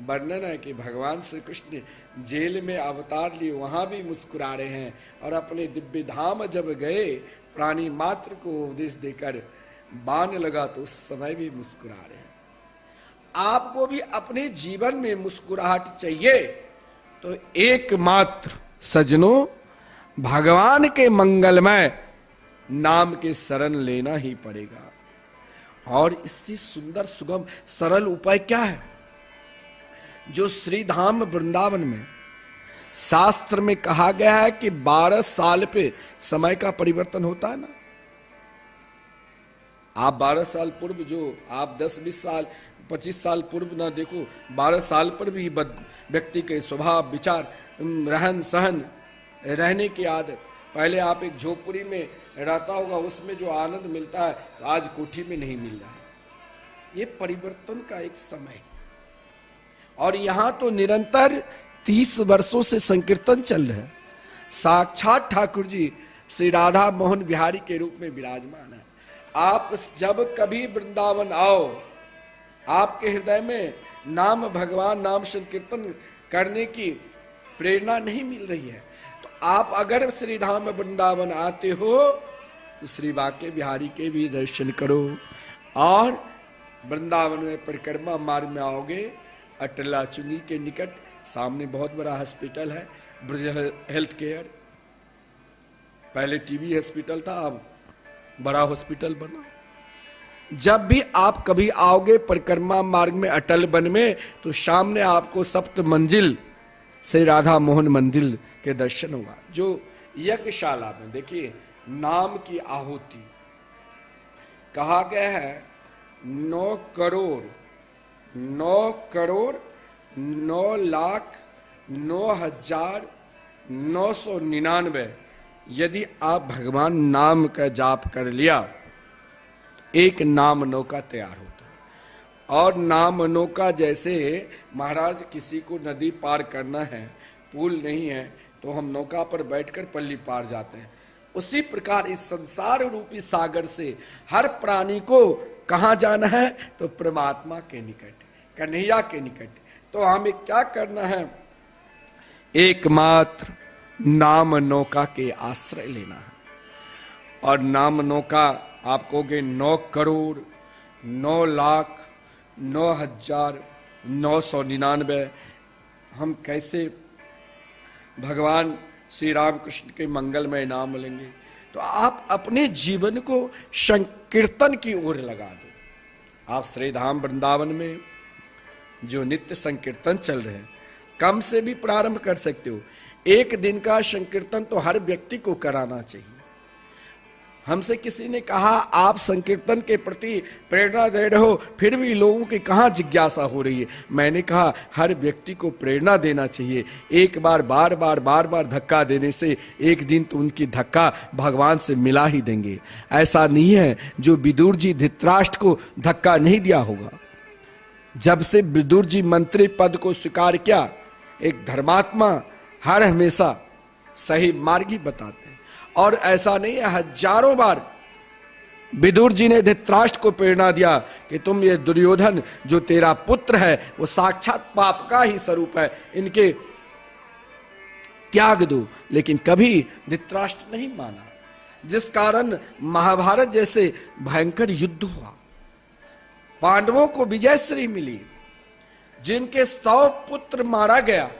वर्णन है कि भगवान श्री कृष्ण जेल में अवतार लिए, वहां भी मुस्कुरा रहे हैं, और अपने दिव्य धाम जब गए प्राणी मात्र को उपदेश देकर बाण लगा तो उस समय भी मुस्कुरा रहे हैं। आपको भी अपने जीवन में मुस्कुराहट चाहिए तो एकमात्र सजनों भगवान के मंगलमय नाम के शरण लेना ही पड़ेगा। और इससे सुंदर सुगम सरल उपाय क्या है? जो श्री धाम वृंदावन में शास्त्र में कहा गया है कि 12 साल पे समय का परिवर्तन होता है ना, आप 12 साल पूर्व जो आप 10-20 साल 25 साल पूर्व ना देखो, 12 साल पर भी व्यक्ति के स्वभाव विचार रहन सहन रहने की आदत, पहले आप एक झोपड़ी में रहता होगा उसमें जो आनंद मिलता है आज कोठी में नहीं मिल रहा है। ये परिवर्तन का एक समय। और यहां तो निरंतर 30 वर्षों से संकीर्तन चल रहा है। साक्षात ठाकुर जी श्री राधा मोहन बिहारी के रूप में विराजमान है। आप जब कभी वृंदावन आओ, आपके हृदय में नाम भगवान नाम संकीर्तन करने की प्रेरणा नहीं मिल रही है तो आप अगर श्री धाम वृंदावन आते हो तो श्री बाके बिहारी के भी दर्शन करो। और वृंदावन में परिक्रमा मार्ग में आओगे, अटला चुंगी के निकट सामने बहुत बड़ा हॉस्पिटल है, ब्रज हेल्थ केयर, पहले टीबी हॉस्पिटल था, अब बड़ा हॉस्पिटल बना। जब भी आप कभी आओगे परिक्रमा मार्ग में अटल वन में तो सामने आपको सप्त मंजिल श्री राधा मोहन मंदिर के दर्शन होगा। जो यज्ञशाला में देखिए नाम की आहुति कहा गया है 9 करोड़ 9,09,999 यदि आप भगवान नाम का जाप कर लिया तो एक नाम नौका तैयार होता है। और नाम नौका जैसे महाराज किसी को नदी पार करना है, पुल नहीं है तो हम नौका पर बैठकर पल्ली पार जाते हैं, उसी प्रकार इस संसार रूपी सागर से हर प्राणी को कहां जाना है तो परमात्मा के निकट, कन्हैया के निकट। तो हमें क्या करना है? एकमात्र नाम नौका के आश्रय लेना है। और नाम नौका आप कहोगे 9,09,09,999 हम कैसे भगवान श्री राम कृष्ण के मंगलमय नाम लेंगे? तो आप अपने जीवन को संकीर्तन की ओर लगा दो। आप श्री धाम वृंदावन में जो नित्य संकीर्तन चल रहे हैं कम से भी प्रारंभ कर सकते हो। एक दिन का संकीर्तन तो हर व्यक्ति को कराना चाहिए। हमसे किसी ने कहा आप संकीर्तन के प्रति प्रेरणा दे रहे हो फिर भी लोगों की कहां जिज्ञासा हो रही है। मैंने कहा हर व्यक्ति को प्रेरणा देना चाहिए। एक बार बार बार धक्का देने से एक दिन तो उनकी धक्का भगवान से मिला ही देंगे। ऐसा नहीं है जो विदुर जी धृतराष्ट्र को धक्का नहीं दिया होगा। जब से विदुर जी मंत्री पद को स्वीकार किया, एक धर्मात्मा हर हमेशा सही मार्ग ही बताते हैं। और ऐसा नहीं है, हजारों बार विदुर जी ने धृतराष्ट्र को प्रेरणा दिया कि तुम ये दुर्योधन जो तेरा पुत्र है वो साक्षात पाप का ही स्वरूप है, इनके त्याग दो। लेकिन कभी धृतराष्ट्र नहीं माना, जिस कारण महाभारत जैसे भयंकर युद्ध हुआ, पांडवों को विजयश्री मिली। जिनके 100 पुत्र मारा गया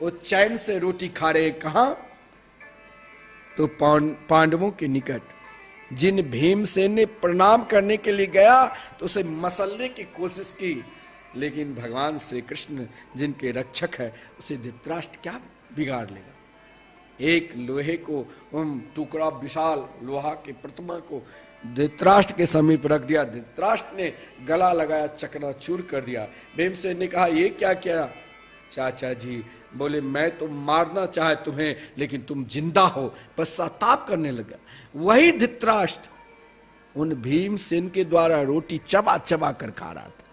वो चैन से रोटी खा रहे कहां तो पांडवों के निकट। जिन भीमसेन ने प्रणाम करने के लिए गया तो उसे मसलने की कोशिश की, लेकिन भगवान श्री कृष्ण जिनके रक्षक है उसे धृतराष्ट्र क्या बिगाड़ लेगा। एक लोहे को टुकड़ा विशाल लोहा की प्रतिमा को धृतराष्ट्र के समीप रख दिया। धृतराष्ट्र ने गला लगाया, चकनाचूर कर दिया। भीमसेन ने कहा, ये क्या किया चाचा जी? बोले, मैं तो मारना चाहे तुम्हें, लेकिन तुम जिंदा हो। पश्चाताप करने लगा। वही धृतराष्ट्र उन भीमसेन के द्वारा रोटी चबा चबा कर खा रहा था।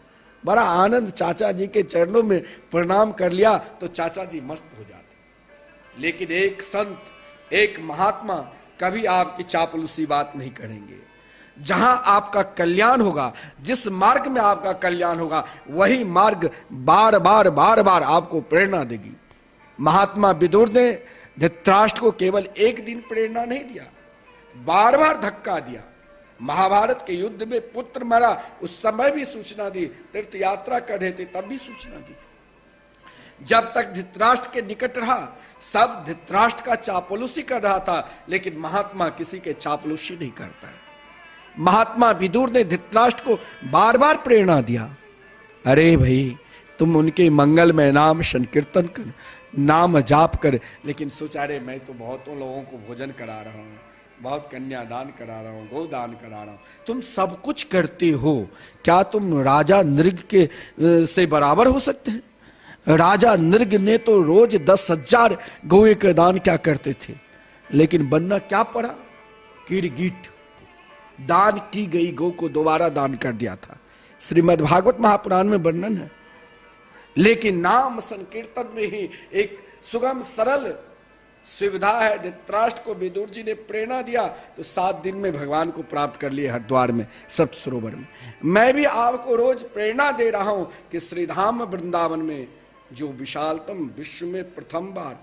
बड़ा आनंद, चाचा जी के चरणों में प्रणाम कर लिया तो चाचा जी मस्त हो जाते। लेकिन एक संत, एक महात्मा कभी आपकी चापलूसी बात नहीं करेंगे। जहां आपका कल्याण होगा, जिस मार्ग में आपका कल्याण होगा, वही मार्ग बार बार बार बार आपको प्रेरणा देगी। महात्मा विदुर ने धृतराष्ट्र को केवल एक दिन प्रेरणा नहीं दिया, बार बार धक्का दिया। महाभारत के युद्ध में पुत्र मरा, उस समय भी सूचना दी। तीर्थ यात्रा कर रहे थे तब भी सूचना दी। जब तक धृतराष्ट्र के निकट रहा, सब धृतराष्ट्र का चापलूसी कर रहा था, लेकिन महात्मा किसी के चापलूसी नहीं करता है। महात्मा विदुर ने धृतराष्ट्र को बार बार प्रेरणा दिया, अरे भाई तुम उनके मंगलमय नाम संकीर्तन कर, नाम जाप कर। लेकिन सोचा, अरे मैं तो बहुतों लोगों को भोजन करा रहा हूं, बहुत कन्यादान करा रहा हूं, गोदान करा रहा हूं, तुम सब कुछ करते हो, क्या तुम राजा नृग के से बराबर हो सकते हैं? राजा नृग ने तो रोज 10,000 गौए का दान क्या करते थे, लेकिन बनना क्या पड़ा? किरगिट। दान की गई गौ को दोबारा दान कर दिया था। श्रीमद् भागवत महापुराण में वर्णन है। लेकिन नाम संकीर्तन में ही एक सुगम सरल सुविधा है। धृतराष्ट्र को विदुर जी ने प्रेरणा दिया तो 7 दिन में भगवान को प्राप्त कर लिए हरिद्वार में, सप्त सरोवर में। मैं भी आपको रोज प्रेरणा दे रहा हूं कि श्रीधाम वृंदावन में जो विशालतम विश्व में प्रथम बार,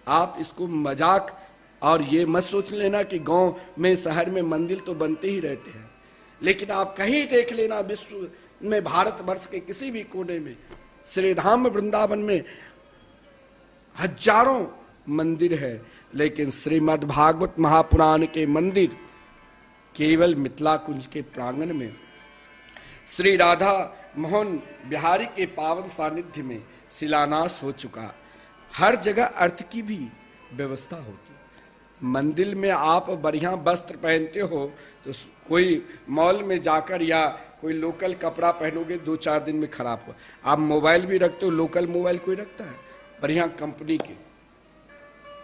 आप इसको मजाक और ये मत सोच लेना कि गांव में शहर में मंदिर तो बनते ही रहते हैं, लेकिन आप कहीं देख लेना विश्व में, भारतवर्ष के किसी भी कोने में श्रीधाम वृंदावन में हजारों मंदिर है, लेकिन श्रीमद् भागवत महापुराण के मंदिर केवल मिथिला कुंज के प्रांगण में श्री राधा मोहन बिहारी के पावन सानिध्य में शिलान्यास हो चुका। हर जगह अर्थ की भी व्यवस्था होती। मंदिर में आप बढ़िया वस्त्र पहनते हो तो कोई मॉल में जाकर या कोई लोकल कपड़ा पहनोगे 2-4 दिन में खराब हो। आप मोबाइल भी रखते हो, लोकल मोबाइल कोई रखता है बढ़िया कंपनी के,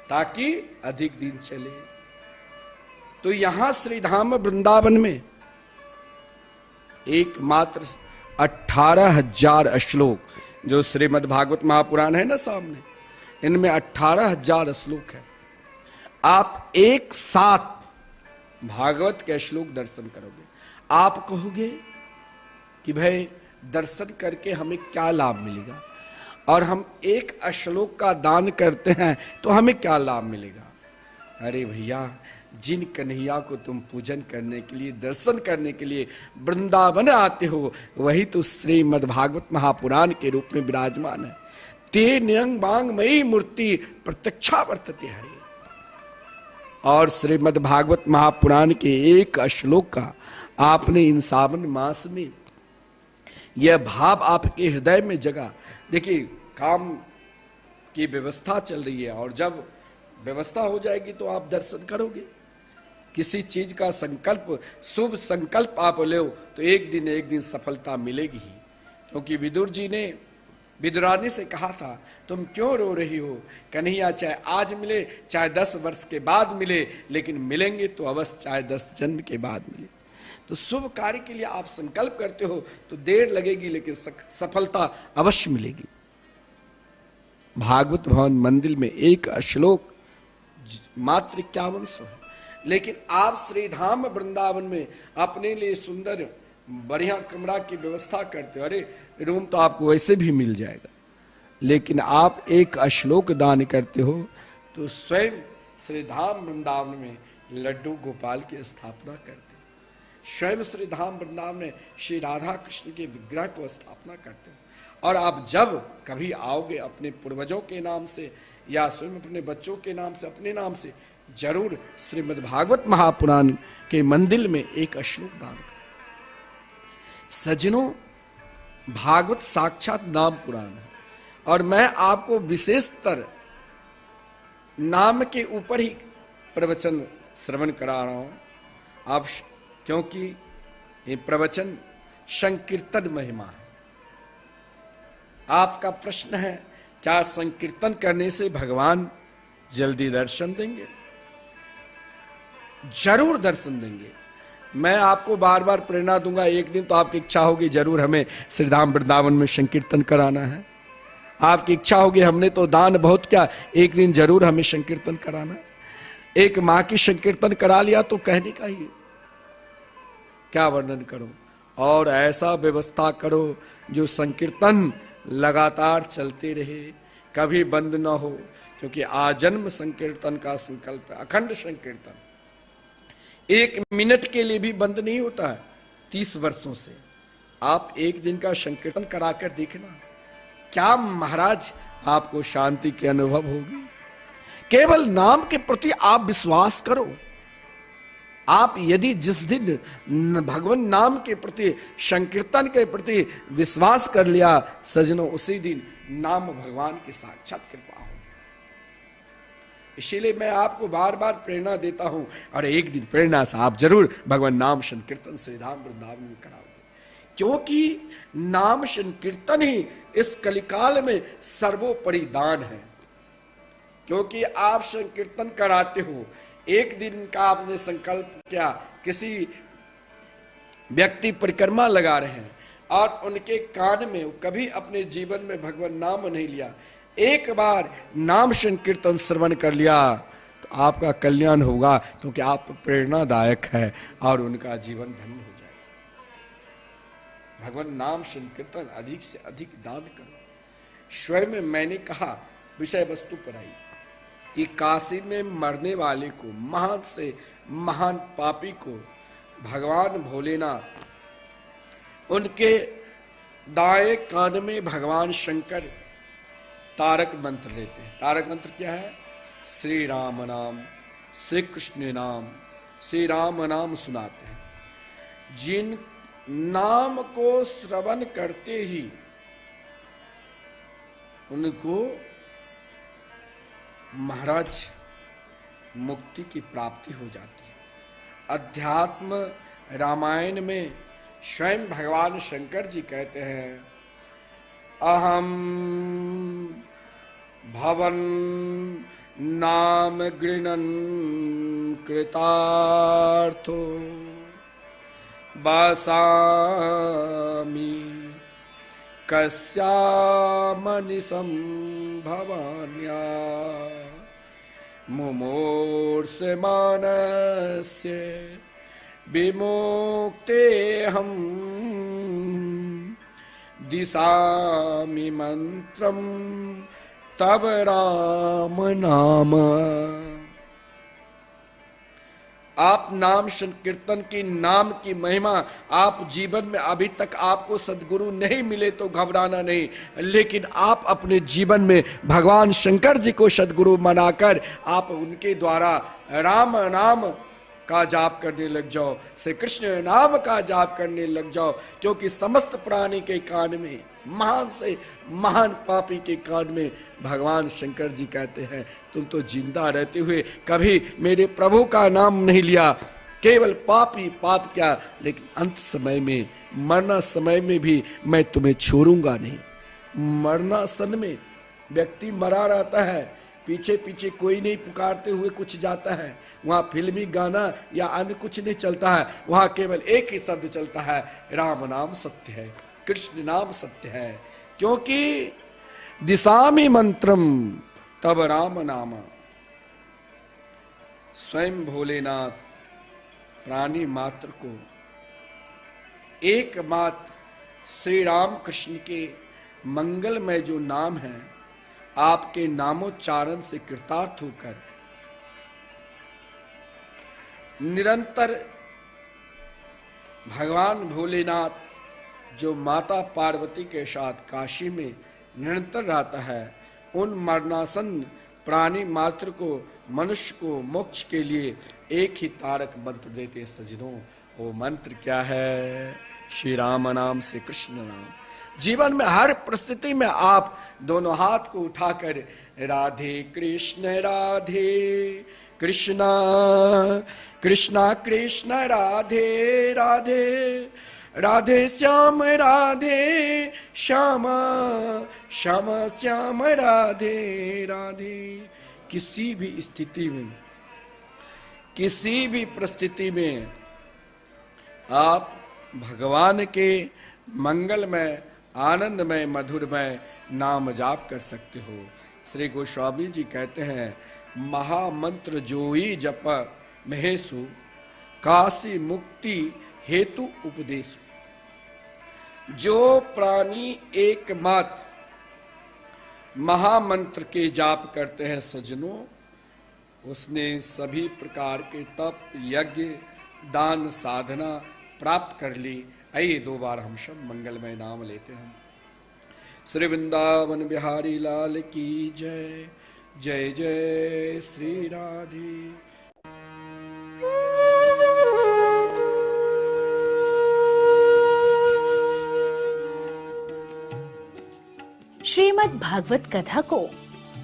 ताकि अधिक दिन चले। तो यहां श्रीधाम वृंदावन में एकमात्र 18,000 श्लोक, जो श्रीमद् भागवत महापुराण है ना सामने, इनमें 18,000 श्लोक है। आप एक साथ भागवत के श्लोक दर्शन करोगे, आप कहोगे कि भाई दर्शन करके हमें क्या लाभ मिलेगा, और हम एक श्लोक का दान करते हैं तो हमें क्या लाभ मिलेगा? अरे भैया, जिन कन्हैया को तुम पूजन करने के लिए, दर्शन करने के लिए वृंदावन आते हो, वही तो श्रीमद् भागवत महापुराण के रूप में विराजमान है। ते नियंग बांगमयी मूर्ति प्रत्यक्षा वर्तते हरे। और श्रीमद् भागवत महापुराण के एक श्लोक का आपने इन सावन मास में यह भाव आपके हृदय में जगा। देखिए, काम की व्यवस्था चल रही है, और जब व्यवस्था हो जाएगी तो आप दर्शन करोगे। किसी चीज का संकल्प, शुभ संकल्प आप ले तो एक दिन सफलता मिलेगी ही। क्योंकि विदुर जी ने विदुरानी से कहा था, तुम क्यों रो रही हो? कन्हैया चाहे आज मिले, चाहे 10 वर्ष के बाद मिले, लेकिन मिलेंगे तो अवश्य, चाहे 10 जन्म के बाद मिले। तो शुभ कार्य के लिए आप संकल्प करते हो तो देर लगेगी, लेकिन सफलता अवश्य मिलेगी। भागवत भवन मंदिर में एक श्लोक मात्र 51 है, लेकिन आप श्रीधाम वृंदावन में अपने लिए सुंदर बढ़िया कमरा की व्यवस्था करते हो। अरे रूम तो आपको वैसे भी मिल जाएगा, लेकिन आप एक श्लोक दान करते हो तो स्वयं श्रीधाम वृंदावन में लड्डू गोपाल की स्थापना करते हो। स्वयं श्रीधाम वृंदावन में श्री राधा कृष्ण के विग्रह को स्थापना करते हो। और आप जब कभी आओगे अपने पूर्वजों के नाम से या स्वयं अपने बच्चों के नाम से, अपने नाम से, जरूर श्रीमद् भागवत महापुराण के मंदिर में एक श्लोक दान करें। सज्जनों, भागवत साक्षात नाम पुराण है, और मैं आपको विशेषतर नाम के ऊपर ही प्रवचन श्रवण करा रहा हूं। आप क्योंकि ये प्रवचन संकीर्तन महिमा है। आपका प्रश्न है, क्या संकीर्तन करने से भगवान जल्दी दर्शन देंगे? जरूर दर्शन देंगे। मैं आपको बार बार प्रेरणा दूंगा, एक दिन तो आपकी इच्छा होगी जरूर हमें श्रीधाम वृंदावन में संकीर्तन कराना है। आपकी इच्छा होगी, हमने तो दान बहुत किया, एक दिन जरूर हमें संकीर्तन कराना है। एक मां की संकीर्तन करा लिया तो कहने का ही क्या वर्णन करो। और ऐसा व्यवस्था करो जो संकीर्तन लगातार चलते रहे, कभी बंद ना हो, क्योंकि आजन्म संकीर्तन का संकल्प है। अखंड संकीर्तन 1 मिनट के लिए भी बंद नहीं होता है। 30 वर्षों से आप एक दिन का संकीर्तन कराकर देखना, क्या महाराज आपको शांति की अनुभव होगी। केवल नाम के प्रति आप विश्वास करो। आप यदि जिस दिन भगवान नाम के प्रति, संकीर्तन के प्रति विश्वास कर लिया सजनों, उसी दिन नाम भगवान की साक्षात कृपा हो। इसीलिए मैं आपको बार बार प्रेरणा देता हूं, और एक दिन प्रेरणा से आप जरूर भगवान नाम संकीर्तन श्रीधाम वृंदावन में कराओगे, क्योंकि नाम संकीर्तन ही इस कलिकाल में सर्वोपरि दान है। क्योंकि आप संकीर्तन कराते हो, एक दिन का आपने संकल्प किया, किसी व्यक्ति परिक्रमा लगा रहे हैं और उनके कान में कभी अपने जीवन में भगवान नाम नहीं लिया, एक बार नाम संकीर्तन श्रवण कर लिया तो आपका कल्याण होगा, क्योंकि आप प्रेरणादायक है और उनका जीवन धन्य हो जाएगा। भगवान नाम संकीर्तन अधिक से अधिक दान करो। स्वयं में मैंने कहा, विषय वस्तु पर आई कि काशी में मरने वाले को, महान से महान पापी को भगवान भोलेनाथ उनके दाएं कान में भगवान शंकर तारक मंत्र लेते हैं। तारक मंत्र क्या है? श्री राम नाम, श्री कृष्ण नाम, श्री राम नाम सुनाते हैं। जिन नाम को श्रवण करते ही उनको महाराज मुक्ति की प्राप्ति हो जाती है। अध्यात्म रामायण में स्वयं भगवान शंकर जी कहते हैं, अहम भवन नाम गृणन कृतार्थो बसामि कस्यामनिशं भवान्या मुमूर्षमानस्य विमुक्तेऽहं दिशामि मंत्रम तब राम नाम। आप नाम संकीर्तन की, नाम की महिमा, आप जीवन में अभी तक आपको सद्गुरु नहीं मिले तो घबराना नहीं, लेकिन आप अपने जीवन में भगवान शंकर जी को सद्गुरु बनाकर आप उनके द्वारा राम नाम का जाप करने लग जाओ, श्री कृष्ण नाम का जाप करने लग जाओ। क्योंकि समस्त प्राणी के कान में, महान से महान पापी के कान में भगवान शंकर जी कहते हैं, तुम तो जिंदा रहते हुए कभी मेरे प्रभु का नाम नहीं लिया, केवल पापी पाप क्या, लेकिन अंत समय में, मरना समय में भी मैं तुम्हें छोड़ूंगा नहीं। मरनासन में व्यक्ति मरा रहता है, पीछे पीछे कोई नहीं पुकारते हुए कुछ जाता है, वहां फिल्मी गाना या अन्य कुछ नहीं चलता है, वहां केवल एक ही शब्द चलता है, राम नाम सत्य है, कृष्ण नाम सत्य है। क्योंकि दिशामि मंत्रम तब राम नाम। स्वयं भोलेनाथ प्राणी मात्र को एकमात्र श्री राम कृष्ण के मंगलमय जो नाम है, आपके नामोच्चारण से कृतार्थ होकर निरंतर भगवान भोलेनाथ जो माता पार्वती के साथ काशी में निरंतर रहता है, उन मरणासन प्राणी मात्र को, मनुष्य को मोक्ष के लिए एक ही तारक मंत्र देते सजनों। वो मंत्र क्या है? श्री राम नाम, श्री कृष्ण नाम। जीवन में हर परिस्थिति में आप दोनों हाथ को उठाकर राधे कृष्ण कृष्णा कृष्णा कृष्ण राधे राधे राधे श्याम राधे श्यामा श्यामा श्याम राधे राधे। किसी भी स्थिति में, किसी भी परिस्थिति में आप भगवान के मंगलमय, आनंदमय, मधुरमय नाम जाप कर सकते हो। श्री गोस्वामी जी कहते हैं, महामंत्र जो ही जप महेशु, काशी मुक्ति हेतु उपदेश। जो प्राणी एकमात्र महामंत्र के जाप करते हैं सज्जनों, उसने सभी प्रकार के तप, यज्ञ, दान, साधना प्राप्त कर ली। आइए दो बार हम सब मंगलमय नाम लेते हैं। श्री वृंदावन बिहारी लाल की जय। जय जय श्री राधे। श्रीमद् भागवत कथा को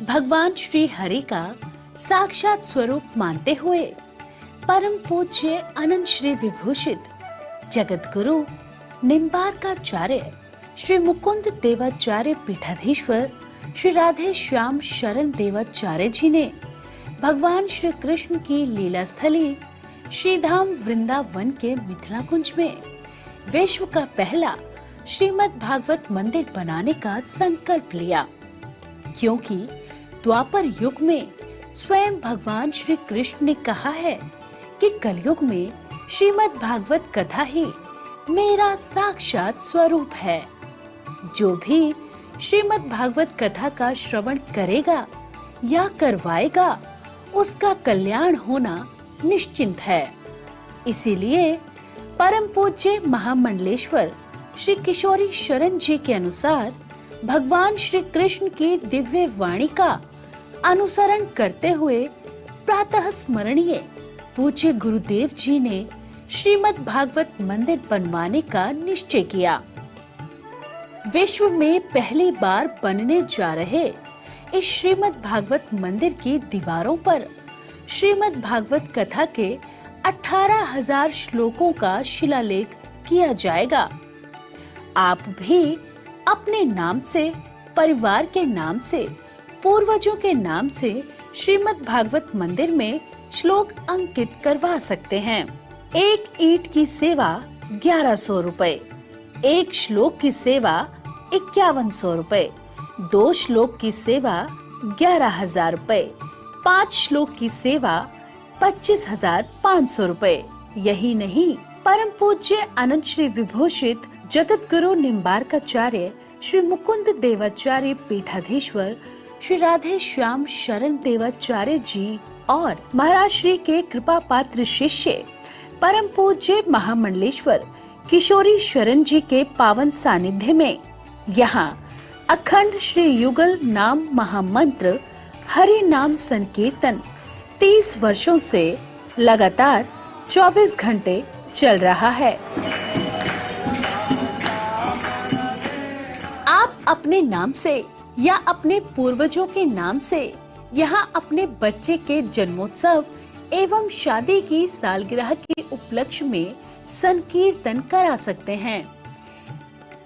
भगवान श्री हरि का साक्षात स्वरूप मानते हुए परम पूज्य अनंत श्री विभूषित जगत गुरु निम्बार्काचार्य श्री मुकुंद देवाचार्य पीठाधीश्वर श्री राधे श्याम शरण देवाचार्य जी ने भगवान श्री कृष्ण की लीला स्थली श्री धाम वृंदावन के मिथिला कुंज में विश्व का पहला श्रीमद् भागवत मंदिर बनाने का संकल्प लिया, क्योंकि द्वापर युग में स्वयं भगवान श्री कृष्ण ने कहा है कि कलयुग में श्रीमद् भागवत कथा ही मेरा साक्षात स्वरूप है। जो भी श्रीमद् भागवत कथा का श्रवण करेगा या करवाएगा, उसका कल्याण होना निश्चिंत है। इसीलिए परम पूज्य महामंडलेश्वर श्री किशोरी शरण जी के अनुसार भगवान श्री कृष्ण की दिव्य वाणी का अनुसरण करते हुए प्रातः स्मरणीय पूज्य गुरुदेव जी ने श्रीमद् भागवत मंदिर बनवाने का निश्चय किया। विश्व में पहली बार बनने जा रहे इस श्रीमद् भागवत मंदिर की दीवारों पर श्रीमद् भागवत कथा के 18,000 श्लोकों का शिलालेख किया जाएगा। आप भी अपने नाम से, परिवार के नाम से, पूर्वजों के नाम से श्रीमद् भागवत मंदिर में श्लोक अंकित करवा सकते हैं। एक ईंट की सेवा 1100 रुपए, एक श्लोक की सेवा 5100 रुपए, 2 श्लोक की सेवा 11,000 रुपए, 5 श्लोक की सेवा 25,500 रुपए। यही नहीं, परम पूज्य अनंत श्री विभूषित जगत गुरु निम्बार्काचार्य श्री मुकुंद देवाचार्य पीठाधीश्वर श्री राधे श्याम शरण देवाचार्य जी और महाराज श्री के कृपा पात्र शिष्य परम पूज्य महामंडलेश्वर किशोरी शरण जी के पावन सानिध्य में यहाँ अखंड श्री युगल नाम महामंत्र हरि नाम संकीर्तन 30 वर्षों से लगातार 24 घंटे चल रहा है। आप अपने नाम से या अपने पूर्वजों के नाम से यहाँ अपने बच्चे के जन्मोत्सव एवं शादी की सालगिरह के उपलक्ष्य में संकीर्तन करा सकते हैं।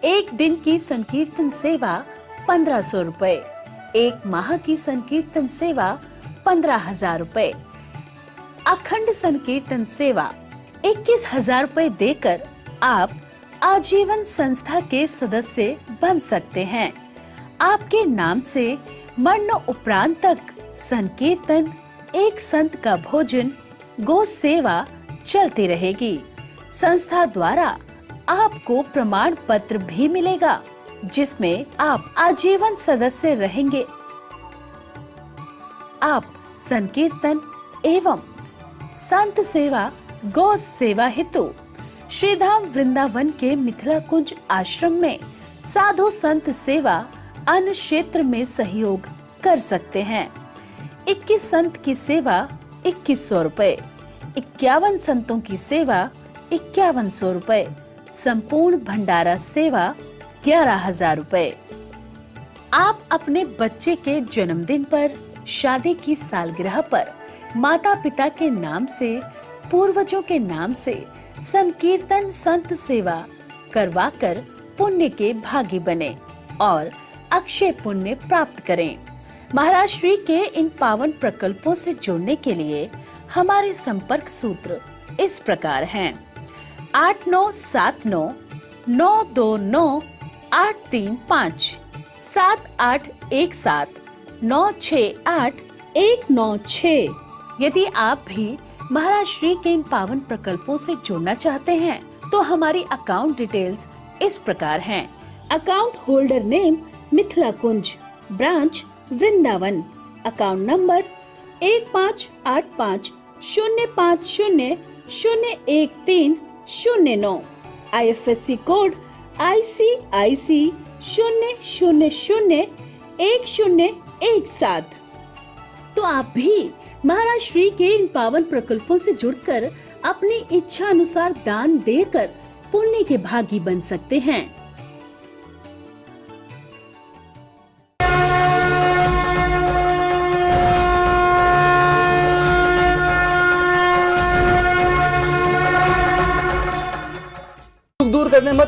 एक दिन की संकीर्तन सेवा 1500 रुपए, एक माह की संकीर्तन सेवा 15,000 रुपए, अखंड संकीर्तन सेवा 21,000 रुपए देकर आप आजीवन संस्था के सदस्य बन सकते हैं। आपके नाम से मरण उपरांत तक संकीर्तन, एक संत का भोजन, गो सेवा चलती रहेगी। संस्था द्वारा आपको प्रमाण पत्र भी मिलेगा, जिसमें आप आजीवन सदस्य रहेंगे। आप संकीर्तन एवं संत सेवा, गौ सेवा हेतु श्रीधाम वृंदावन के मिथिला कुंज आश्रम में साधु संत सेवा अन्य क्षेत्र में सहयोग कर सकते हैं। 21 संत की सेवा 2100 रुपए, 51 संतों की सेवा 5100 रुपए, संपूर्ण भंडारा सेवा 11,000 रुपए। आप अपने बच्चे के जन्मदिन पर, शादी की सालगिरह पर माता पिता के नाम से, पूर्वजों के नाम से संकीर्तन संत सेवा करवाकर पुण्य के भागी बने और अक्षय पुण्य प्राप्त करें। महाराज श्री के इन पावन प्रकल्पों से जुड़ने के लिए हमारे संपर्क सूत्र इस प्रकार हैं: 8979-929-835, 7817-968-196। यदि आप भी महाराज श्री के इन पावन प्रकल्पों से जुड़ना चाहते हैं तो हमारी अकाउंट डिटेल्स इस प्रकार हैं: account holder name Mithila Kunj, branch Vrindavan, account number 158505001309, IFSC code ICIC 0001017। तो आप भी महाराज श्री के इन पावन प्रकल्पों से जुड़कर अपनी इच्छा अनुसार दान देकर पुण्य के भागी बन सकते हैं। दूर करने मत